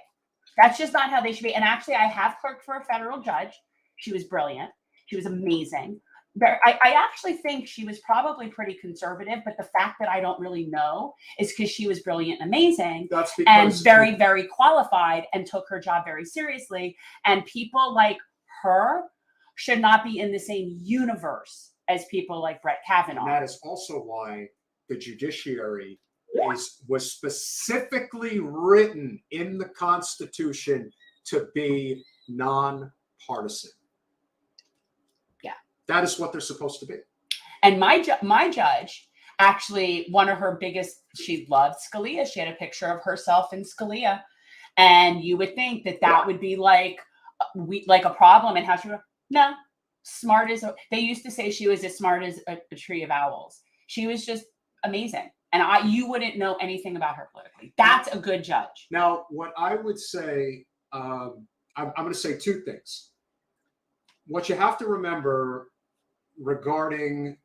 That's just not how they should be. And actually, I have clerked for a federal judge. She was brilliant. She was amazing. I actually think she was probably pretty conservative, but the fact that I don't really know is because she was brilliant and amazing and very, very qualified and took her job very seriously. And people like her should not be in the same universe as people like Brett Kavanaugh. And that is also why the judiciary was specifically written in the Constitution to be nonpartisan. Yeah. That is what they're supposed to be. And my judge, actually, one of her biggest, she loved Scalia. She had a picture of herself in Scalia. And you would think that would be like a problem. And how she would, no, smart as, they used to say she was as smart as a tree of owls. She was just amazing. And you wouldn't know anything about her politically. That's a good judge. Now, what I would say, I'm going to say 2 things. What you have to remember regarding,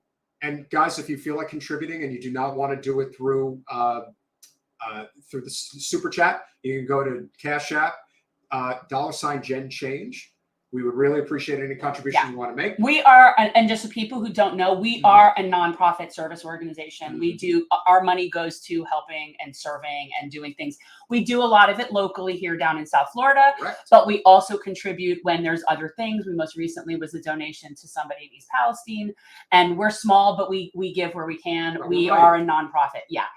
and guys, if you feel like contributing and you do not want to do it through the super chat, you can go to Cash App, $Jen Change. We would really appreciate any contribution you want to make. We are, and just for people who don't know, we are a nonprofit service organization. We do, our money goes to helping and serving and doing things. We do a lot of it locally here down in South Florida, but we also contribute when there's other things. We most recently was a donation to somebody in East Palestine, and we're small, but we give where we can. We are a nonprofit. Yeah.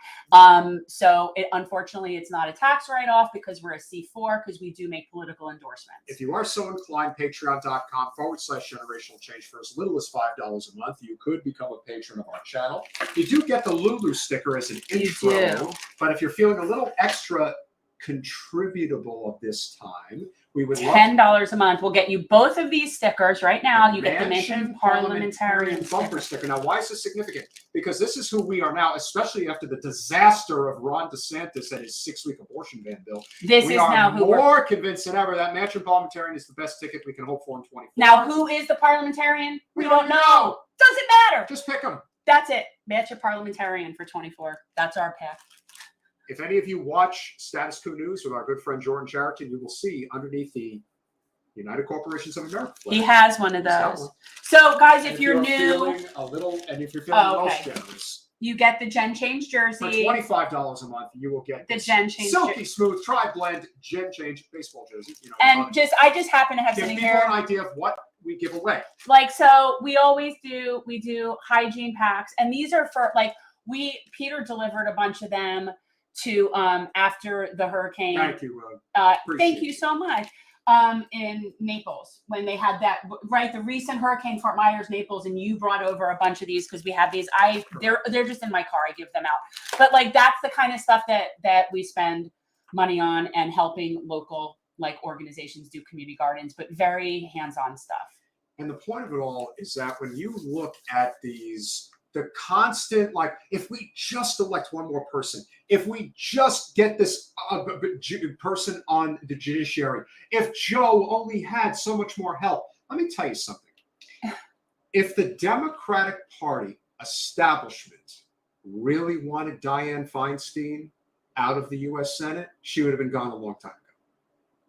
So unfortunately, it's not a tax write-off because we're a C4, because we do make political endorsements. If you are so inclined, patreon.com/generational change for as little as $5 a month. You could become a patron of our channel. You do get the Lulu sticker as an intro, but if you're feeling a little extra contributable at this time, we would love $10 a month. We'll get you both of these stickers right now. You get the Mansion Parliamentarian bumper sticker. Now, why is this significant? Because this is who we are now, especially after the disaster of Ron DeSantis and his 6-week abortion ban bill. This is now who we're more convinced than ever that Mansion Parliamentarian is the best ticket we can hope for in 2024. Now, who is the parliamentarian? We don't know. Doesn't matter. Just pick them. That's it. Mansion Parliamentarian for 24. That's our path. If any of you watch Status Quo News with our good friend Jordan Chariton, you will see underneath the United Corporations of America flag. He has one of those. So, guys, if you're new, feeling a little, and if you're feeling most generous, you get the Gen Change jersey. For $25 a month, you will get the Gen Change silky smooth tri-blend Gen Change baseball jersey. You know, and I just happen to have sitting here. Give people an idea of what we give away. Like, so we always do. We do hygiene packs, and these are for Peter delivered a bunch of them to after the hurricane. Thank you, thank you so much. In Naples, when they had that, the recent hurricane, Fort Myers, Naples, and you brought over a bunch of these because we have these. They're just in my car. I give them out. But that's the kind of stuff that we spend money on, and helping local organizations do community gardens, but very hands-on stuff. And the point of it all is that when you look at these, the constant, if we just elect one more person, if we just get this person on the judiciary, if Joe only had so much more help, let me tell you something. If the Democratic Party establishment really wanted Dianne Feinstein out of the U.S. Senate, she would have been gone a long time ago.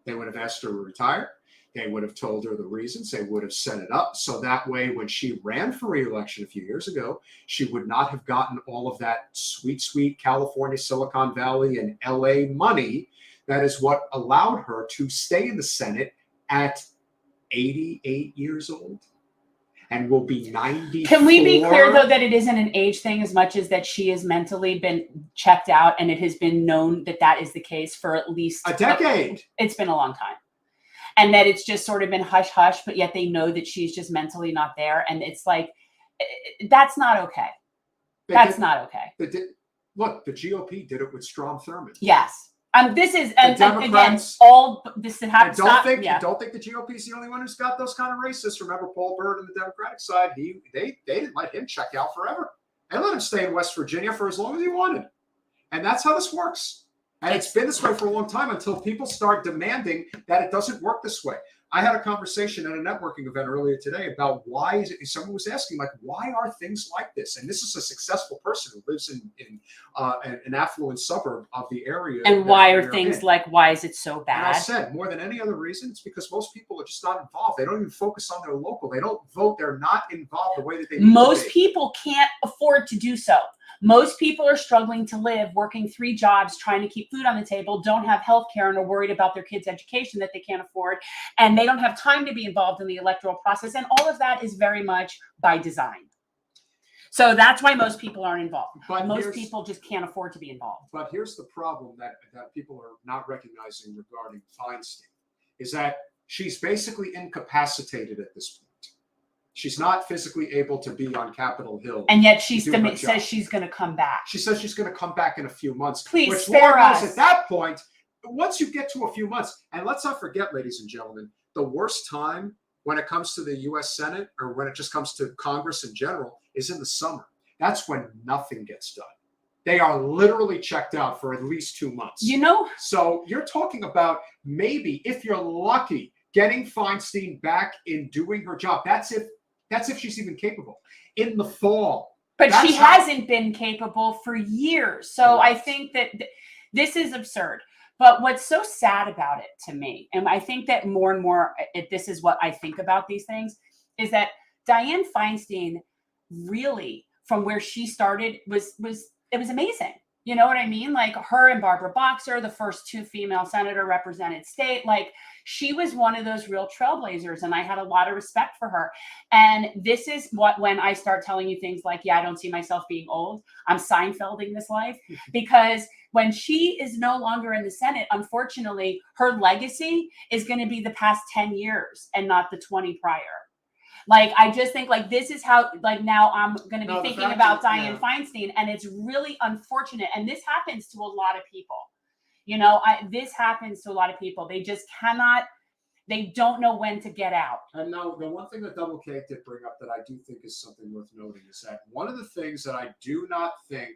They would have asked her to retire. They would have told her the reasons. They would have set it up so that way when she ran for re-election a few years ago, she would not have gotten all of that sweet, sweet California, Silicon Valley, and LA money. That is what allowed her to stay in the Senate at 88 years old and will be 94. Can we be clear, though, that it isn't an age thing as much as that she has mentally been checked out, and it has been known that is the case for at least a decade. It's been a long time. And that it's just sort of been hush hush, but yet they know that she's just mentally not there. And it's that's not okay. That's not okay. Look, the GOP did it with Strom Thurmond. Yes. This is, and again, don't think the GOP is the only one who's got those kind of racists. Remember Paul Byrd on the Democratic side, they didn't let him check out forever. They let him stay in West Virginia for as long as he wanted. And that's how this works. And it's been this way for a long time until people start demanding that it doesn't work this way. I had a conversation at a networking event earlier today about why someone was asking, why are things like this? And this is a successful person who lives in an affluent suburb of the area. And why are things why is it so bad? And I said, more than any other reason, it's because most people are just not involved. They don't even focus on their local. They don't vote. They're not involved the way that they need to be. Most people can't afford to do so. Most people are struggling to live, working 3 jobs, trying to keep food on the table, don't have health care, and are worried about their kids' education that they can't afford. And they don't have time to be involved in the electoral process. And all of that is very much by design. So that's why most people aren't involved. But most people just can't afford to be involved. But here's the problem that people are not recognizing regarding Feinstein, is that she's basically incapacitated at this point. She's not physically able to be on Capitol Hill. And yet she says she's going to come back. She says she's going to come back in a few months. Please which spare us. At that point, once you get to a few months, and let's not forget, ladies and gentlemen, the worst time when it comes to the U.S. Senate, or when it just comes to Congress in general, is in the summer. That's when nothing gets done. They are literally checked out for at least 2 months. So you're talking about maybe, if you're lucky, getting Feinstein back in doing her job. That's if she's even capable in the fall. But she hasn't been capable for years. So I think that this is absurd. But what's so sad about it to me, and I think that more and more, this is what I think about these things, is that Dianne Feinstein really, from where she started, it was amazing. You know what I mean? Like her and Barbara Boxer, the first two female senator represented state, like she was one of those real trailblazers, and I had a lot of respect for her. And this is what, when I start telling you things like, yeah, I don't see myself being old, I'm Seinfelding this life, because when she is no longer in the Senate, unfortunately, her legacy is going to be the past 10 years and not the 20 prior. Like, I just think like this is how, like, now I'm going to be thinking about Dianne Feinstein, and it's really unfortunate. And this happens to a lot of people. You know, this happens to a lot of people. They just cannot, they don't know when to get out. And now the one thing that Double K did bring up that I do think is something worth noting is that one of the things that I do not think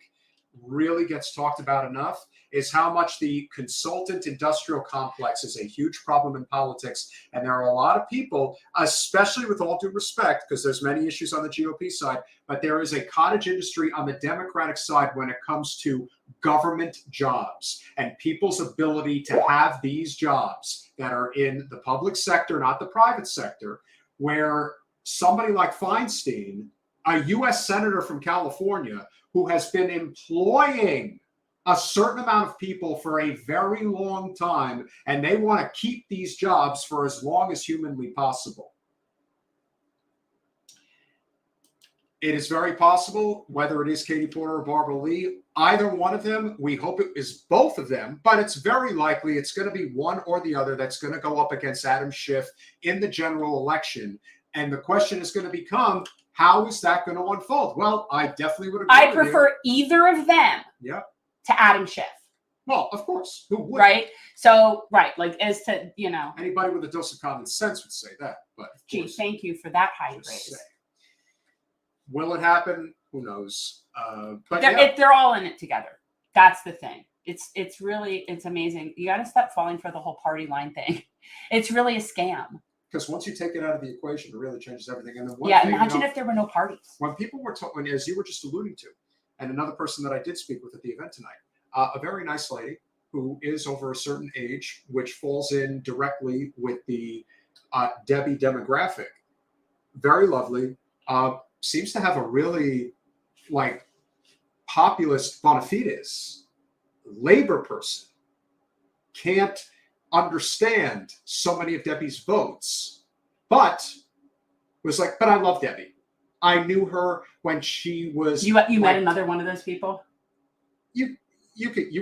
really gets talked about enough is how much the consultant industrial complex is a huge problem in politics. And there are a lot of people, especially with all due respect, because there's many issues on the GOP side, but there is a cottage industry on the Democratic side when it comes to government jobs and people's ability to have these jobs that are in the public sector, not the private sector, where somebody like Feinstein, a U.S. senator from California, who has been employing a certain amount of people for a very long time, and they want to keep these jobs for as long as humanly possible. It is very possible, whether it is Katie Porter or Barbara Lee, either one of them, we hope it is both of them, but it's very likely it's going to be one or the other that's going to go up against Adam Schiff in the general election. And the question is going to become, how is that going to unfold? Well, I definitely would agree. I prefer either of them to Adam Schiff. Well, of course. Who would? Right? So, right. Like, as to, you know. Anybody with a dose of common sense would say that. But gee, thank you for that high praise. Will it happen? Who knows? But they're all in it together. That's the thing. It's really, it's amazing. You got to stop falling for the whole party line thing. It's really a scam. Because once you take it out of the equation, it really changes everything. And then imagine if there were no parties. When people were talking, as you were just alluding to, and another person that I did speak with at the event tonight, a very nice lady who is over a certain age, which falls in directly with the Debbie demographic. Very lovely. Seems to have a really like populist bona fides labor person. Can't understand so many of Debbie's votes, but was like, but I love Debbie. I knew her when she was. You met another one of those people? You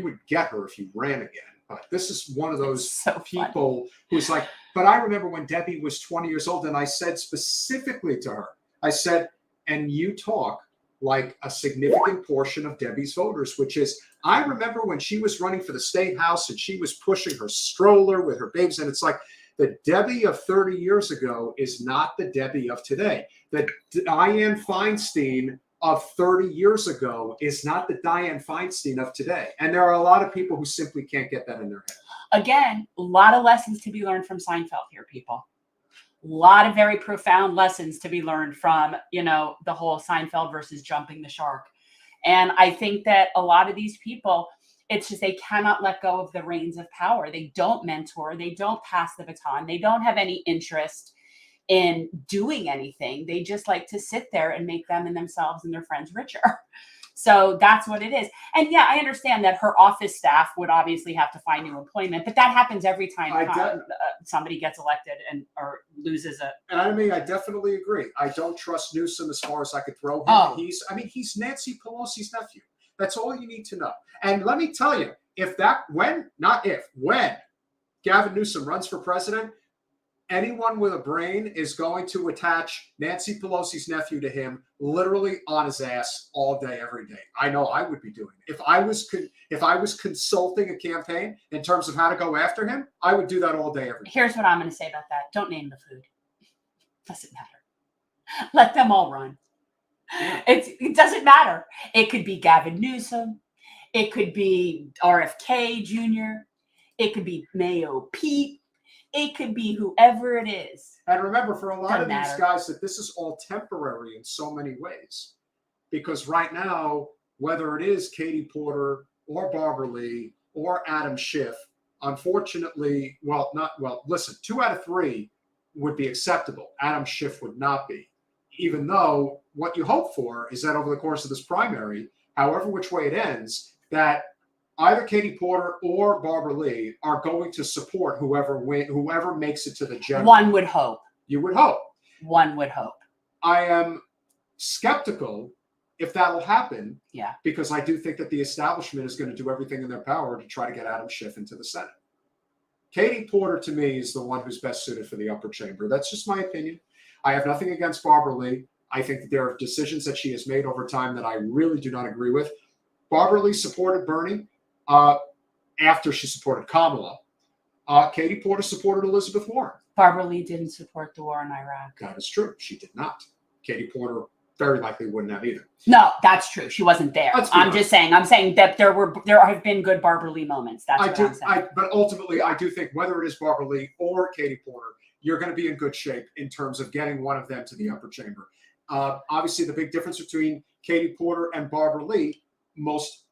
would get her if you ran again. But this is one of those people who's like, but I remember when Debbie was 20 years old, and I said specifically to her, I said, and you talk like a significant portion of Debbie's voters, which is, I remember when she was running for the state house and she was pushing her stroller with her babes. And it's like, the Debbie of 30 years ago is not the Debbie of today. The Dianne Feinstein of 30 years ago is not the Dianne Feinstein of today. And there are a lot of people who simply can't get that in their head. Again, a lot of lessons to be learned from Seinfeld here, people. A lot of very profound lessons to be learned from, you know, the whole Seinfeld versus jumping the shark. And I think that a lot of these people, it's just they cannot let go of the reins of power. They don't mentor. They don't pass the baton. They don't have any interest in doing anything. They just like to sit there and make them and themselves and their friends richer. So that's what it is. And yeah, I understand that her office staff would obviously have to find new employment, but that happens every time somebody gets elected or loses a. And I mean, I definitely agree. I don't trust Newsom as far as I could throw him. Oh. He's Nancy Pelosi's nephew. That's all you need to know. And let me tell you, when Gavin Newsom runs for president, anyone with a brain is going to attach Nancy Pelosi's nephew to him literally on his ass all day, every day. I know I would be doing it. If I was consulting a campaign in terms of how to go after him, I would do that all day, every day. Here's what I'm going to say about that. Don't name the food. Doesn't matter. Let them all run. Yeah. It doesn't matter. It could be Gavin Newsom. It could be RFK Jr. It could be Mayo Pete. It could be whoever it is. And remember, for a lot of these guys, that this is all temporary in so many ways. Because right now, whether it is Katie Porter or Barbara Lee or Adam Schiff, Unfortunately, listen, 2 out of 3 would be acceptable. Adam Schiff would not be, even though what you hope for is that over the course of this primary, however which way it ends, that either Katie Porter or Barbara Lee are going to support whoever makes it to the general. One would hope. You would hope. One would hope. I am skeptical if that will happen. Yeah. Because I do think that the establishment is going to do everything in their power to try to get Adam Schiff into the Senate. Katie Porter, to me, is the one who's best suited for the upper chamber. That's just my opinion. I have nothing against Barbara Lee. I think that there are decisions that she has made over time that I really do not agree with. Barbara Lee supported Bernie after she supported Kamala. Katie Porter supported Elizabeth Warren. Barbara Lee didn't support the war in Iraq. That is true. She did not. Katie Porter very likely wouldn't have either. No, that's true. She wasn't there. I'm saying that there have been good Barbara Lee moments. That's what I'm saying. But ultimately, I do think whether it is Barbara Lee or Katie Porter, you're going to be in good shape in terms of getting one of them to the upper chamber. Obviously, the big difference between Katie Porter and Barbara Lee, most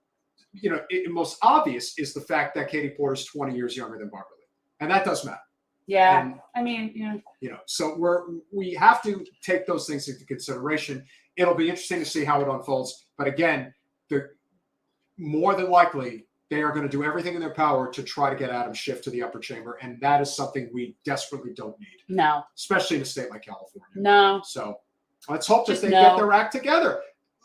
obvious, is the fact that Katie Porter is 20 years younger than Barbara Lee, and that does matter. Yeah, And, I mean, yeah. So we have to take those things into consideration. It'll be interesting to see how it unfolds. But again, more than likely, they are going to do everything in their power to try to get Adam Schiff to the upper chamber, and that is something we desperately don't need. No. Especially in a state like California. No. So let's hope that they get their act together.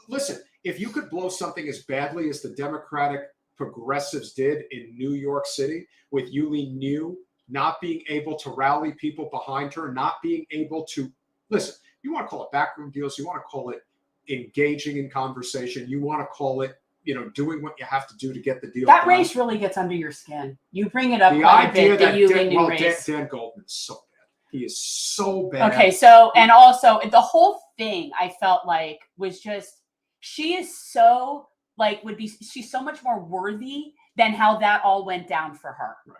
Listen, if you could blow something as badly as the Democratic progressives did in New York City with Yulee New not being able to rally people behind her, not being able to listen, you want to call it backroom deals, you want to call it engaging in conversation, you want to call it, doing what you have to do to get the deal That done. race really gets under your skin. You bring it up The quite a idea bit, the that Yulee New race. Dan Goldman's so bad. He is so bad. Okay, so, and also the whole thing I felt like was just, she is so, she's so much more worthy than how that all went down for her. Right.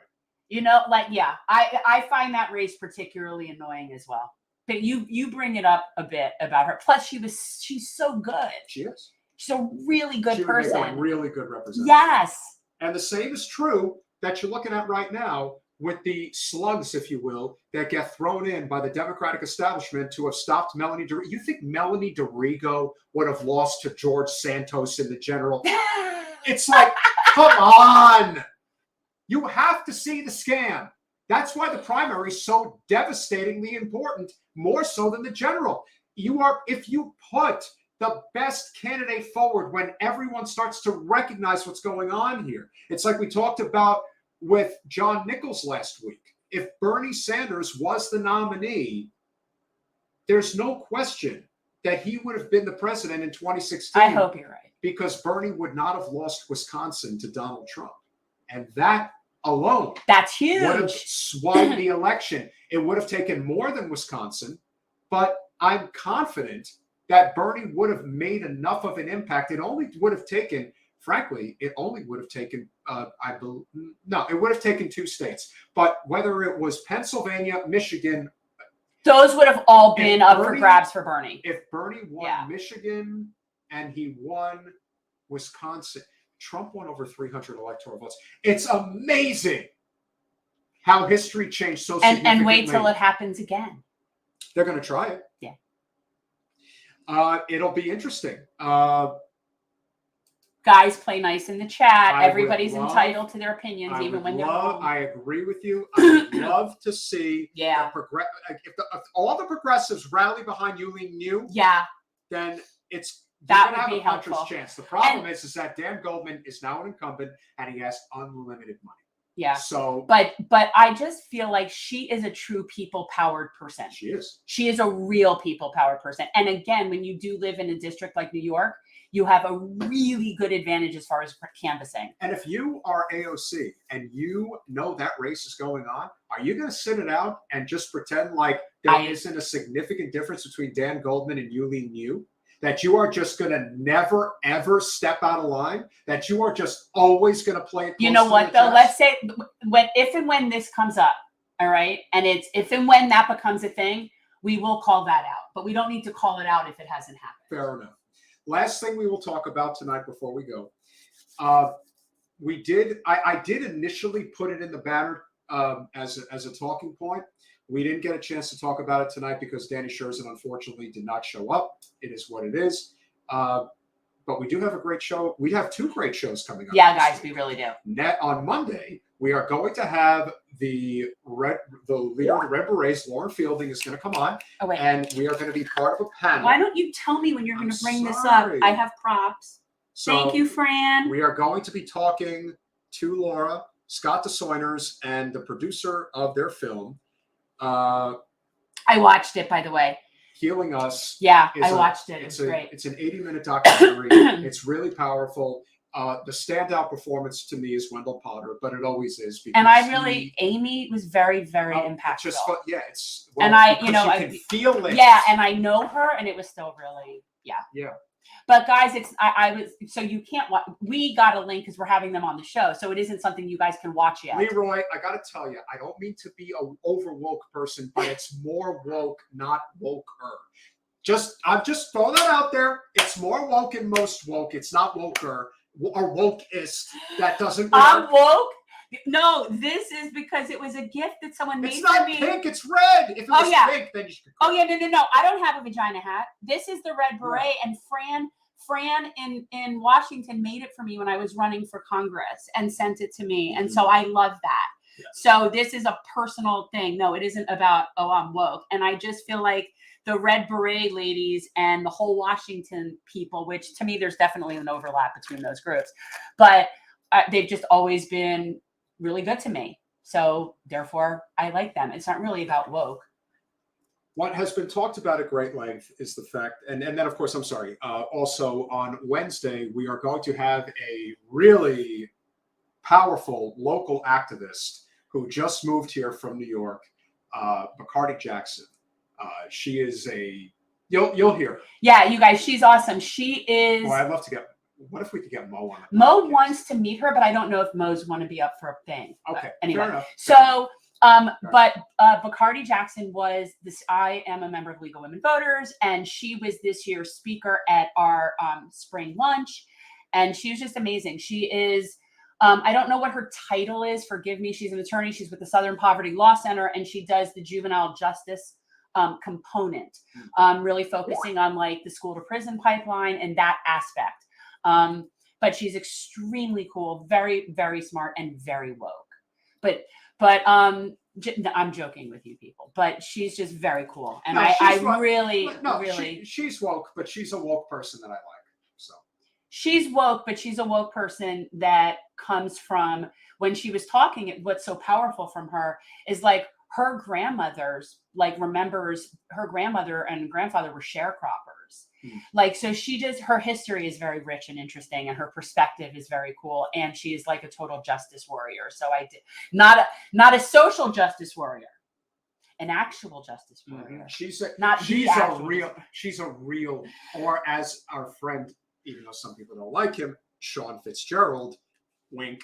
I find that race particularly annoying as well. But you bring it up a bit about her. Plus, she's so good. She is. She's a really good person. She would make a really good representative. Yes. And the same is true that you're looking at right now with the slugs, if you will, that get thrown in by the Democratic establishment to have stopped Melanie DeRigo. You think Melanie DeRigo would have lost to George Santos in the general? It's like, come on. You have to see the scam. That's why the primary is so devastatingly important, more so than the general. If you put the best candidate forward when everyone starts to recognize what's going on here, it's like we talked about with John Nichols last week. If Bernie Sanders was the nominee, there's no question that he would have been the president in 2016. I hope you're right. Because Bernie would not have lost Wisconsin to Donald Trump. And that alone, that's huge, would have swung the election. It would have taken more than Wisconsin, but I'm confident that Bernie would have made enough of an impact. It only would have taken, frankly, it would have taken 2 states. But whether it was Pennsylvania, Michigan, those would have all been up for grabs for Bernie. If Bernie won Michigan and he won Wisconsin, Trump won over 300 electoral votes. It's amazing how history changed so significantly. And wait till it happens again. They're going to try it. Yeah. It'll be interesting. Guys, play nice in the chat. Everybody's entitled to their opinions, even when they're wrong. I agree with you. I would love to see if all the progressives rally behind Yulee New, then that would be a helpful chance. The problem is that Dan Goldman is now an incumbent and he has unlimited money. Yeah. So, but I just feel like she is a true people-powered person. She is. She is a real people-powered person. And again, when you do live in a district like New York, you have a really good advantage as far as canvassing. And if you are AOC and you know that race is going on, are you going to sit it out and just pretend like there isn't a significant difference between Dan Goldman and Yulee New? That you are just going to never, ever step out of line? That you are just always going to play it close? You know what, though? Let's say if and when this comes up, all right? And it's if and when that becomes a thing, we will call that out. But we don't need to call it out if it hasn't happened. Fair enough. Last thing we will talk about tonight before we go. we did. I did initially put it in the banner as a talking point. We didn't get a chance to talk about it tonight because Danny Sjursen unfortunately did not show up. It is what it is. But we do have a great show. We have 2 great shows coming up. Yeah, guys, we really do. On Monday, we are going to have the leader of the Red Berets, Lauren Fielding, is going to come on. Oh, wait. And we are going to be part of a panel. Why don't you tell me when you're going to bring this up? sorry. I have props. So Thank you, Fran. we are going to be talking to Laura, Scott DeSoyners, and the producer of their film, I watched it, by the way. Healing Us. Yeah, is I watched it. It's It's great. It's an 80-minute documentary. It's really powerful. The standout performance to me is Wendell Potter, but it always is. Because And I really, Amy was very, very it's impactful. just it's And I, because you know, can feel it. Yeah, and I know her, and it was still really, yeah. Yeah. But guys, it's I was so you can't watch. We got a link because we're having them on the show, so it isn't something you guys can watch yet. Leroy, I got to tell you, I don't mean to be an over woke person, but it's more woke, not woker. I'm just throwing that out there. It's more woke than most woke. It's not woker or wokeist. That doesn't work. I'm woke. No, this is because it was a gift that someone made It's for not me. pink. It's red. If it was pink, then you should. Oh yeah, no. I don't have a vagina hat. This is the red beret, and Fran in Washington made it for me when I was running for Congress and sent it to me, and so I love that. Yeah. So this is a personal thing. No, it isn't about I'm woke, and I just feel like the red beret ladies and the whole Washington people, which to me there's definitely an overlap between those groups, but they've just always been really good to me. So therefore I like them. It's not really about woke. What has been talked about at great length is the fact, and then of course, I'm sorry, also on Wednesday, we are going to have a really powerful local activist who just moved here from New York, Bacardi Jackson. She is you'll hear. Yeah, you guys, she's awesome. She is. Well, I'd love to get, what if we could get Mo on it? Mo wants to meet her, but I don't know if Mo's want to be up for a thing. Okay. Anyway, fair enough. So, but Bacardi Jackson was this, I am a member of Legal Women Voters, and she was this year's speaker at our spring lunch, and she was just amazing. She is, I don't know what her title is, forgive me. She's an attorney. She's with the Southern Poverty Law Center, and she does the juvenile justice component, really focusing on like the school to prison pipeline and that aspect. But she's extremely cool, very, very smart, and very woke. But I'm joking with you people, but she's just very cool. And she's woke, but she's a woke person that I like. So she's woke, but she's a woke person that comes from, when she was talking, what's so powerful from her is like her grandmother's, like, remembers her grandmother and grandfather were sharecroppers. Like, so she just, her history is very rich and interesting, and her perspective is very cool. And she is like a total justice warrior. So I did not a social justice warrior, an actual justice warrior. She's a real, or as our friend, even though some people don't like him, Sean Fitzgerald, wink,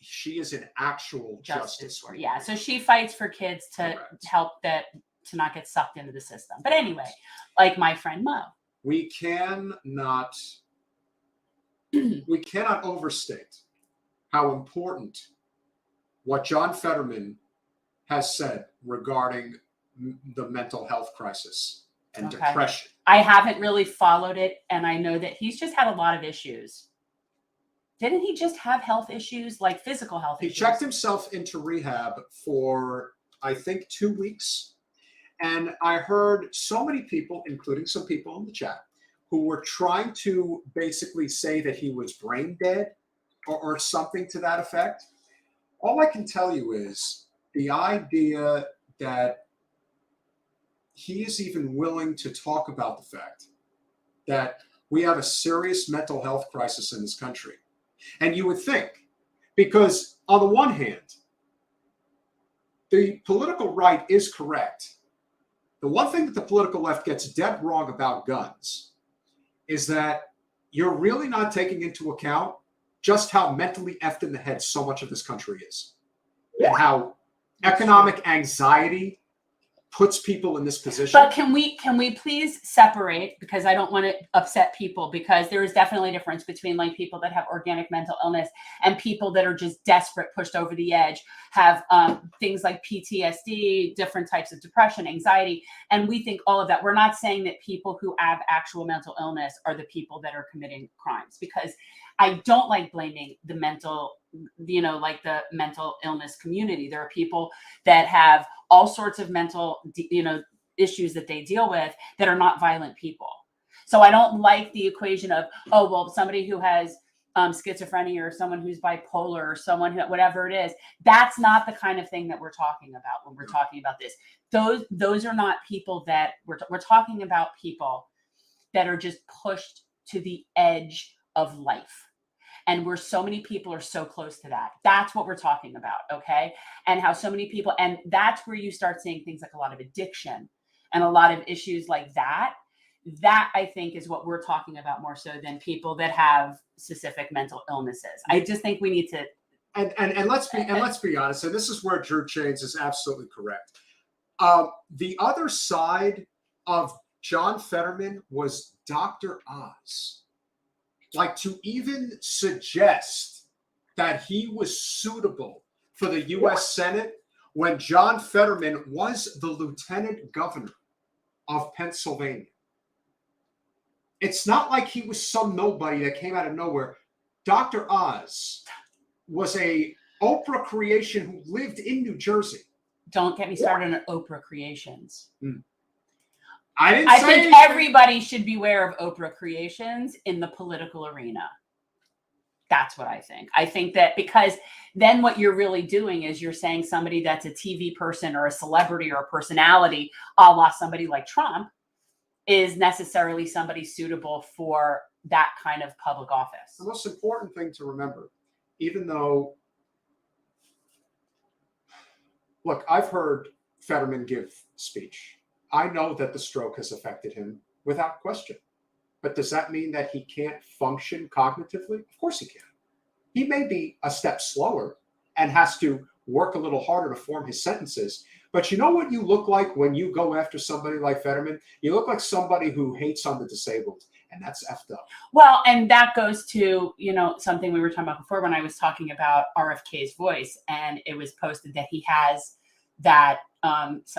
she is an actual justice warrior. Yeah. So she fights for kids to help to not get sucked into the system. But anyway, like my friend Mo. We cannot overstate how important what John Fetterman has said regarding the mental health crisis and depression. I haven't really followed it, and I know that he's just had a lot of issues. Didn't he just have health issues, like physical health issues? He checked himself into rehab for, I think, 2 weeks. And I heard so many people, including some people in the chat, who were trying to basically say that he was brain dead or something to that effect. All I can tell you is the idea that he is even willing to talk about the fact that we have a serious mental health crisis in this country. And you would think, because on the one hand, the political right is correct. The one thing that the political left gets dead wrong about guns is that you're really not taking into account just how mentally effed in the head so much of this country is, and how economic anxiety puts people in this position. But can we please separate, because I don't want to upset people, because there is definitely a difference between like people that have organic mental illness and people that are just desperate, pushed over the edge, have things like PTSD, different types of depression, anxiety. And we think all of that. We're not saying that people who have actual mental illness are the people that are committing crimes, because I don't like blaming the mental, like the mental illness community. There are people that have all sorts of mental, issues that they deal with that are not violent people. So I don't like the equation of, oh, well, somebody who has schizophrenia or someone who's bipolar or someone who, whatever it is, that's not the kind of thing that we're talking about when we're talking about this. Those are not people that we're talking about, people that are just pushed to the edge of life. And where so many people are so close to that. That's what we're talking about, okay? And how so many people, and that's where you start seeing things like a lot of addiction and a lot of issues like that. That, I think, is what we're talking about more so than people that have specific mental illnesses. I just think we need to. And let's be honest, and this is where Drew Chains is absolutely correct. The other side of John Fetterman was Dr. Oz. Like, to even suggest that he was suitable for the U.S. Senate when John Fetterman was the lieutenant governor of Pennsylvania. It's not like he was some nobody that came out of nowhere. Dr. Oz was a Oprah creation who lived in New Jersey. Don't get me started on Oprah creations. I think everybody should beware of Oprah creations in the political arena. That's what I think. I think that, because then what you're really doing is you're saying somebody that's a TV person or a celebrity or a personality, a la somebody like Trump, is necessarily somebody suitable for that kind of public office. The most important thing to remember, even though, look, I've heard Fetterman give speech. I know that the stroke has affected him without question. But does that mean that he can't function cognitively? Of course he can. He may be a step slower and has to work a little harder to form his sentences. But you know what you look like when you go after somebody like Fetterman? You look like somebody who hates on the disabled, and that's effed up. Well, and that goes to, something we were talking about before when I was talking about RFK's voice, and it was posted that he has that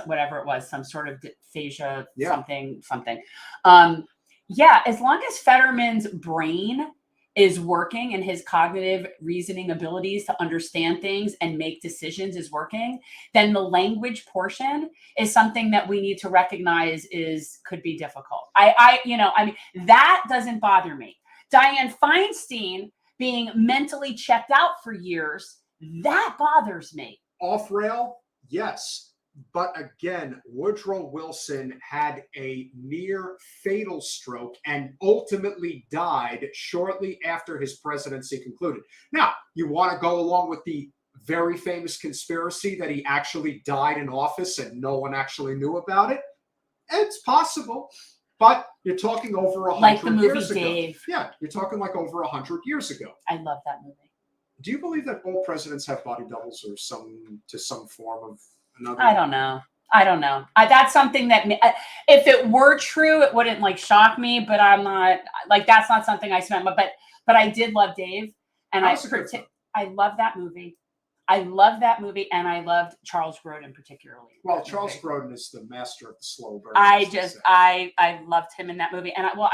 whatever it was, some sort of dysphagia, something. As long as Fetterman's brain is working and his cognitive reasoning abilities to understand things and make decisions is working, then the language portion is something that we need to recognize could be difficult. That doesn't bother me. Dianne Feinstein being mentally checked out for years, that bothers me. Off rail, yes. But again, Woodrow Wilson had a near fatal stroke and ultimately died shortly after his presidency concluded. Now, you want to go along with the very famous conspiracy that he actually died in office and no one actually knew about it? It's possible, but you're talking over 100 like the movie years ago. Dave. Yeah, you're talking like over 100 years ago. I love that movie. Do you believe that all presidents have body doubles or some form of another? I don't know. That's something that, if it were true, it wouldn't shock me. But I'm not that's not something I spent. But I did love Dave, and I love that movie. I love that movie, and I loved Charles Grodin particularly. Well, Charles Grodin is the master of the slow burn. I loved him in that movie, and I love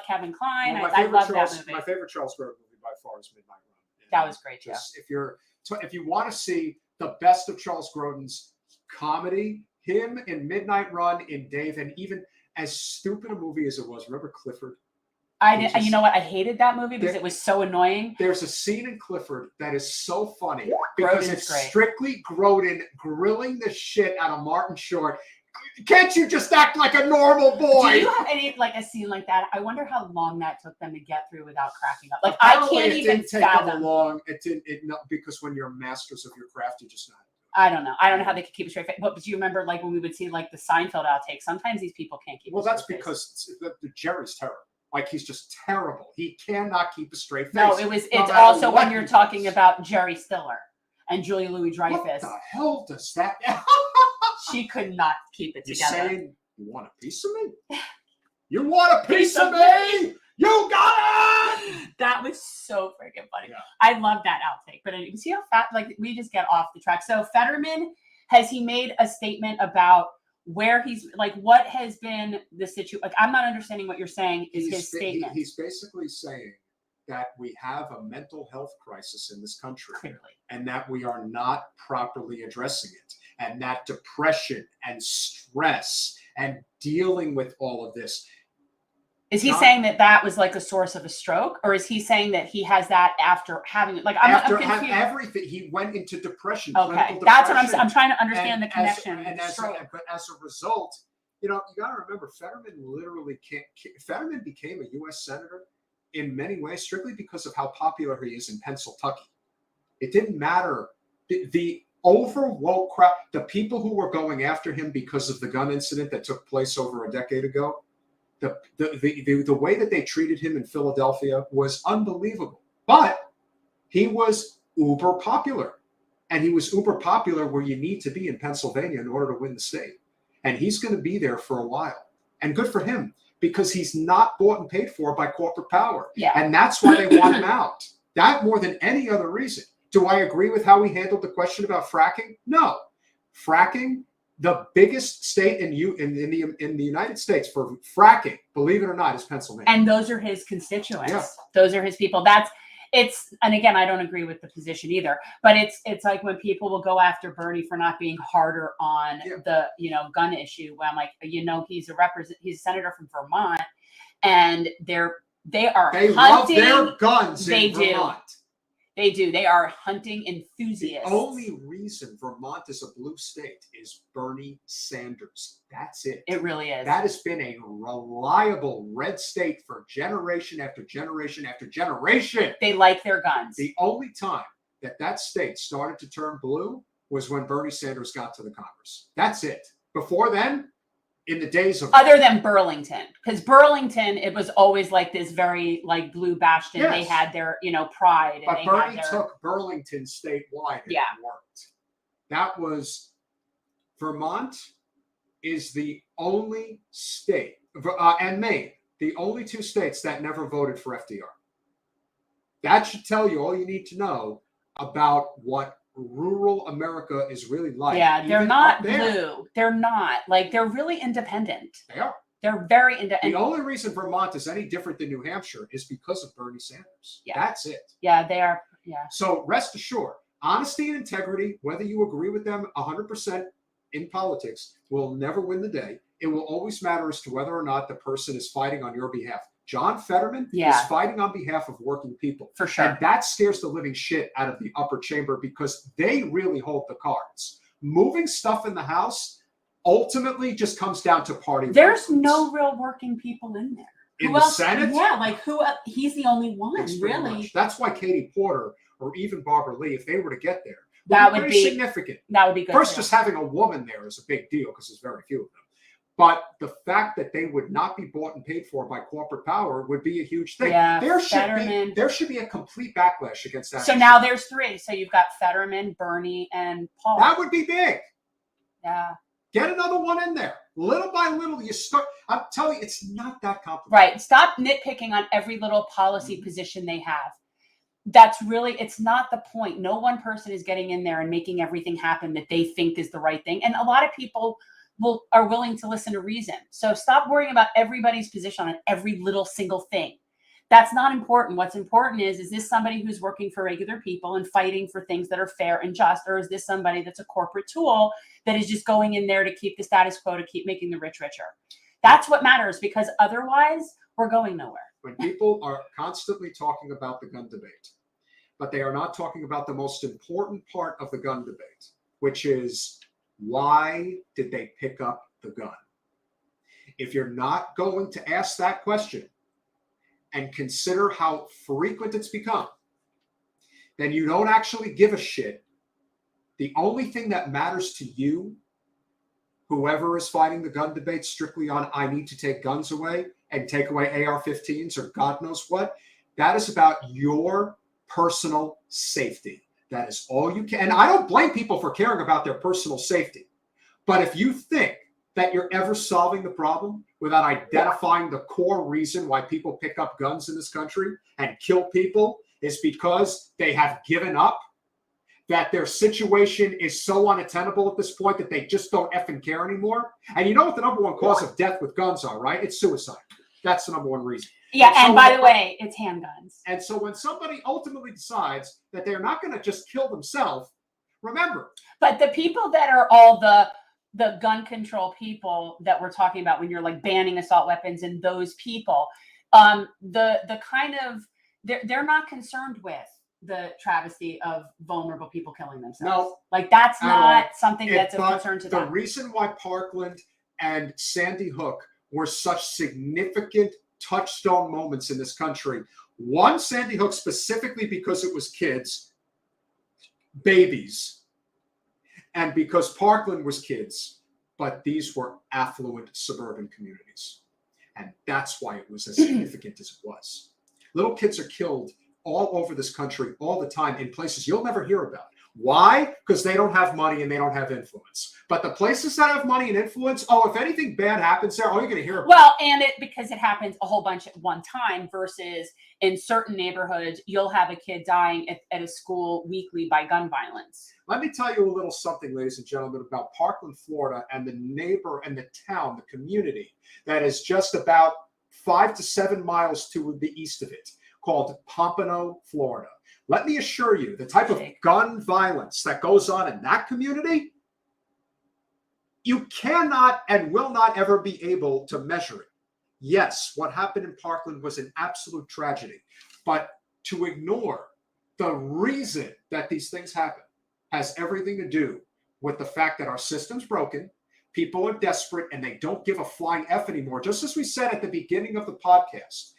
Kevin Kline. I love that movie. My favorite Charles Grodin movie by far is Midnight Run. That was great, yeah. If you want to see the best of Charles Grodin's comedy, him in Midnight Run, in Dave, and even as stupid a movie as it was, remember Clifford? You know what? I hated that movie because it was so annoying. There's a scene in Clifford that is so funny because Grodin's it's great. strictly Grodin grilling the shit out of Martin Short. Can't you just act like a normal boy? Do you have any a scene like that? I wonder how long that took them to get through without cracking up. I can't even fathom. It didn't because when you're masters of your craft, you just not. I don't know how they could keep a straight face. But do you remember when we would see the Seinfeld outtakes? Sometimes these people can't keep. Well, that's because Jerry's terrible. He's just terrible. He cannot keep a straight face. No, it's also when you're talking about Jerry Stiller and Julia Louis-Dreyfus. What the hell does that? She could not keep it You're together. saying you want a piece of me? You want a piece of me? You got it! That was so freaking funny. Yeah. I love that outtake. But you see how fat, like, we just get off the track. So Fetterman, has he made a statement about where he's, like, what has been the situation? Like, I'm not understanding what you're saying is his statement. He's basically saying that we have a mental health crisis in this country. Clearly. And that we are not properly addressing it. And that depression and stress and dealing with all of this. Is he saying that that was like a source of a stroke, or is he saying that he has that after having it? Like, I'm confused. Everything, he went into depression. Okay, that's what I'm trying to understand, the connection. But as a result, you got to remember, Fetterman literally Fetterman became a U.S. senator in many ways strictly because of how popular he is in Pennsylvania. It didn't matter. The overwoke crowd, the people who were going after him because of the gun incident that took place over a decade ago, the way that they treated him in Philadelphia was unbelievable. But he was uber popular. And he was uber popular where you need to be in Pennsylvania in order to win the state. And he's going to be there for a while. And good for him, because he's not bought and paid for by corporate power. Yeah. And that's why they want him out. That more than any other reason. Do I agree with how he handled the question about fracking? No. Fracking, the biggest state in the United States for fracking, believe it or not, is Pennsylvania. And those are his constituents. Yeah. Those are his people. And again, I don't agree with the position either, but it's like when people will go after Bernie for not being harder on the, gun issue, when I'm like, he's a senator from Vermont, and they hunting. Love their guns in Vermont. They do. They are hunting enthusiasts. The only reason Vermont is a blue state is Bernie Sanders. That's it. It really is. That has been a reliable red state for generation after generation after generation. They like their guns. The only time that state started to turn blue was when Bernie Sanders got to the Congress. That's it. Before then, in the days of... Other than Burlington, because Burlington, it was always like this very like blue bastion. Yes. They had their, pride. But Bernie took Burlington statewide and it worked. That was... Vermont is the only state, and Maine, the only two states that never voted for FDR. That should tell you all you need to know about what rural America is really like. Yeah, they're not blue. They're not. Like, they're really independent. They are. They're very independent. The only reason Vermont is any different than New Hampshire is because of Bernie Sanders. Yeah. That's it. Yeah, they are. Yeah. So rest assured, honesty and integrity, whether you agree with them 100% in politics, will never win the day. It will always matter as to whether or not the person is fighting on your behalf. John Fetterman is fighting on behalf of working people. For sure. And that scares the living shit out of the upper chamber, because they really hold the cards. Moving stuff in the House ultimately just comes down to party. There's violence. no real working people in there. In who the else? Senate? Yeah, like who? He's the only one, Yes, pretty really. much. That's why Katie Porter or even Barbara Lee, if they were to get there, That would be significant. That would be good. First, just having a woman there is a big deal because there's very few of them. But the fact that they would not be bought and paid for by corporate power would be a huge thing. Yeah, there should be a complete backlash against that. So now there's three. So you've got Fetterman, Bernie, and Paul. That would be big. Yeah. Get another one in there. Little by little, you start. I'm telling you, it's not that complicated. Right. Stop nitpicking on every little policy position they have. It's not the point. No one person is getting in there and making everything happen that they think is the right thing. And a lot of people are willing to listen to reason. So stop worrying about everybody's position on every little single thing. That's not important. What's important is this somebody who's working for regular people and fighting for things that are fair and just, or is this somebody that's a corporate tool that is just going in there to keep the status quo, to keep making the rich richer? That's what matters, because otherwise we're going nowhere. When people are constantly talking about the gun debate, but they are not talking about the most important part of the gun debate, which is, why did they pick up the gun? If you're not going to ask that question and consider how frequent it's become, then you don't actually give a shit. The only thing that matters to you, whoever is fighting the gun debate strictly on, I need to take guns away and take away AR-15s or God knows what, that is about your personal safety. That is all you can. And I don't blame people for caring about their personal safety. But if you think that you're ever solving the problem without identifying the core reason why people pick up guns in this country and kill people is because they have given up, that their situation is so unattainable at this point that they just don't effing care anymore. And you know what the number one cause of death with guns are, right? It's suicide. That's the number one reason. Yeah, and by the way, it's handguns. And so when somebody ultimately decides that they're not going to just kill themselves, remember. But the people that are all the gun control people that we're talking about when you're like banning assault weapons and those people, the kind of, they're not concerned with the travesty of vulnerable people killing themselves. No. Like that's not something that's of concern to them. The reason why Parkland and Sandy Hook were such significant touchstone moments in this country. One, Sandy Hook specifically because it was kids, babies, and because Parkland was kids, but these were affluent suburban communities. And that's why it was as significant as it was. Little kids are killed all over this country all the time in places you'll never hear about. Why? Because they don't have money and they don't have influence. But the places that have money and influence, if anything bad happens there, you're going to hear about Well, and because it happens a whole bunch at one time versus in certain neighborhoods, you'll have a kid dying at a school weekly by gun violence. Let me tell you a little something, ladies and gentlemen, about Parkland, Florida, and the neighbor and the town, the community that is just about 5 to 7 miles to the east of it, called Pompano, Florida. Let me assure you, the type of gun violence that goes on in that community, you cannot and will not ever be able to measure it. Yes, what happened in Parkland was an absolute tragedy, but to ignore the reason that these things happen has everything to do with the fact that our system's broken, people are desperate, and they don't give a flying F anymore. Just as we said at the beginning of the podcast,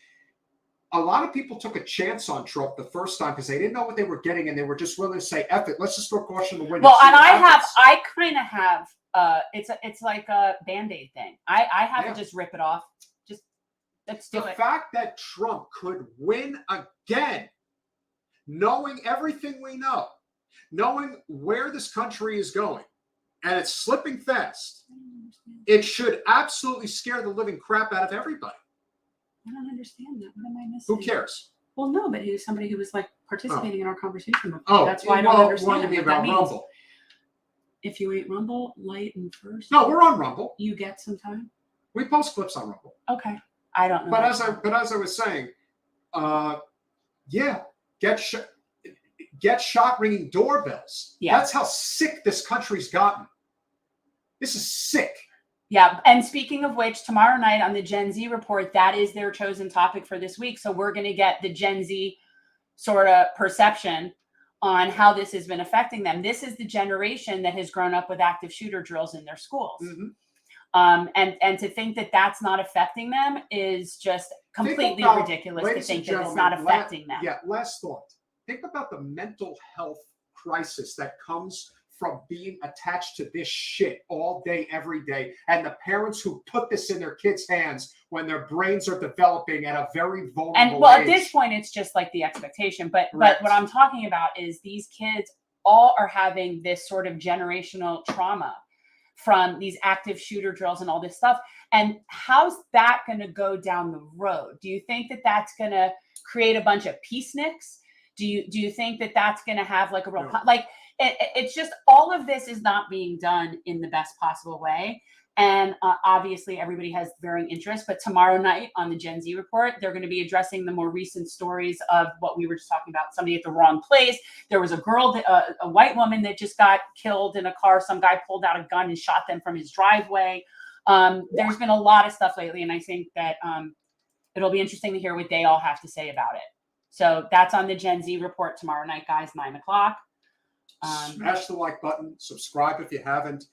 a lot of people took a chance on Trump the first time because they didn't know what they were getting, and they were just willing to say, F it, let's just throw caution to the wind. Well, and I kind of have, it's like a Band-Aid thing. I have to just rip it off. Just, let's do it. The fact that Trump could win again, knowing everything we know, knowing where this country is going, and it's slipping fast, it should absolutely scare the living crap out of everybody. I don't understand that. What am I missing? Who cares? Well, no, but he was somebody who was like participating in our conversation. That's why I don't understand what that means. Rumble. If you ain't Rumble, light and first. No, we're on Rumble. You get some time. We post clips on Rumble. Okay, I don't know. But as I was saying, get shot ringing doorbells. Yeah. That's how sick this country's gotten. This is sick. Yeah. And speaking of which, tomorrow night on the Gen Z report, that is their chosen topic for this week. So we're going to get the Gen Z sort of perception on how this has been affecting them. This is the generation that has grown up with active shooter drills in their schools. Mm-hmm. And to think that that's not affecting them is just completely ridiculous to think that it's not affecting them. Yeah. Last thought. Think about the mental health crisis that comes from being attached to this shit all day, every day. And the parents who put this in their kids' hands when their brains are developing at a very vulnerable age. At this point, it's just like the expectation. But what I'm talking about is these kids all are having this sort of generational trauma from these active shooter drills and all this stuff. And how's that going to go down the road? Do you think that that's going to create a bunch of peaceniks? Do you think that that's going to have like a real, it's just all of this is not being done in the best possible way. And obviously everybody has varying interests, but tomorrow night on the Gen Z report, they're going to be addressing the more recent stories of what we were just talking about, somebody at the wrong place. There was a girl, a white woman that just got killed in a car. Some guy pulled out a gun and shot them from his driveway. There's been a lot of stuff lately. And I think that it'll be interesting to hear what they all have to say about it. So that's on the Gen Z report tomorrow night, guys, 9:00. Smash the like button, subscribe if you haven't.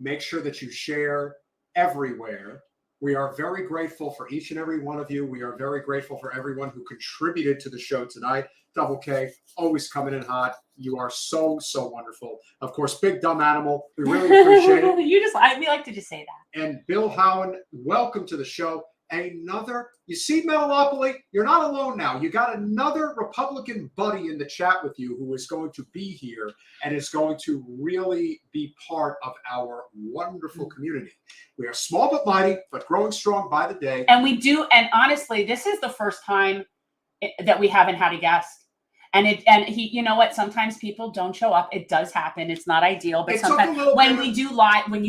Make sure that you share everywhere. We are very grateful for each and every one of you. We are very grateful for everyone who contributed to the show tonight. Double K, always coming in hot. You are so, so wonderful. Of course, Big Dumb Animal, we really appreciate it. We like to just say that. And Bill Howen, welcome to the show. another. You see, Metalopoly, you're not alone now. You got another Republican buddy in the chat with you who is going to be here and is going to really be part of our wonderful community. We are small but mighty, but growing strong by the day. And we do. And honestly, this is the first time that we haven't had a guest. And he, you know what? Sometimes people don't show up. It does happen. It's not ideal, but sometimes when you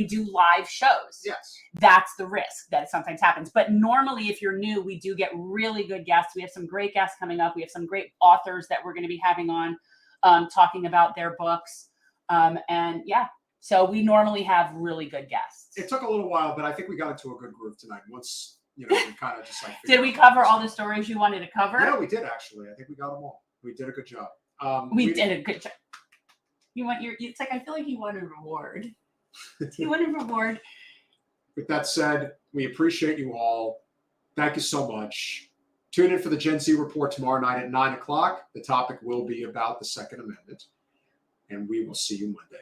do live shows, yes, that's the risk that sometimes happens. But normally, if you're new, we do get really good guests. We have some great guests coming up. We have some great authors that we're going to be having on, talking about their books. And yeah, so we normally have really good guests. It took a little while, but I think we got into a good groove tonight. Once, we kind of just like. Did we cover all the stories you wanted to cover? Yeah, we did actually. I think we got them all. We did a good job. We did a good job. You want it's like, I feel like you want a reward. You want a reward. With that said, we appreciate you all. Thank you so much. Tune in for the Gen Z Report tomorrow night at 9 o'clock. The topic will be about the Second Amendment. And we will see you Monday.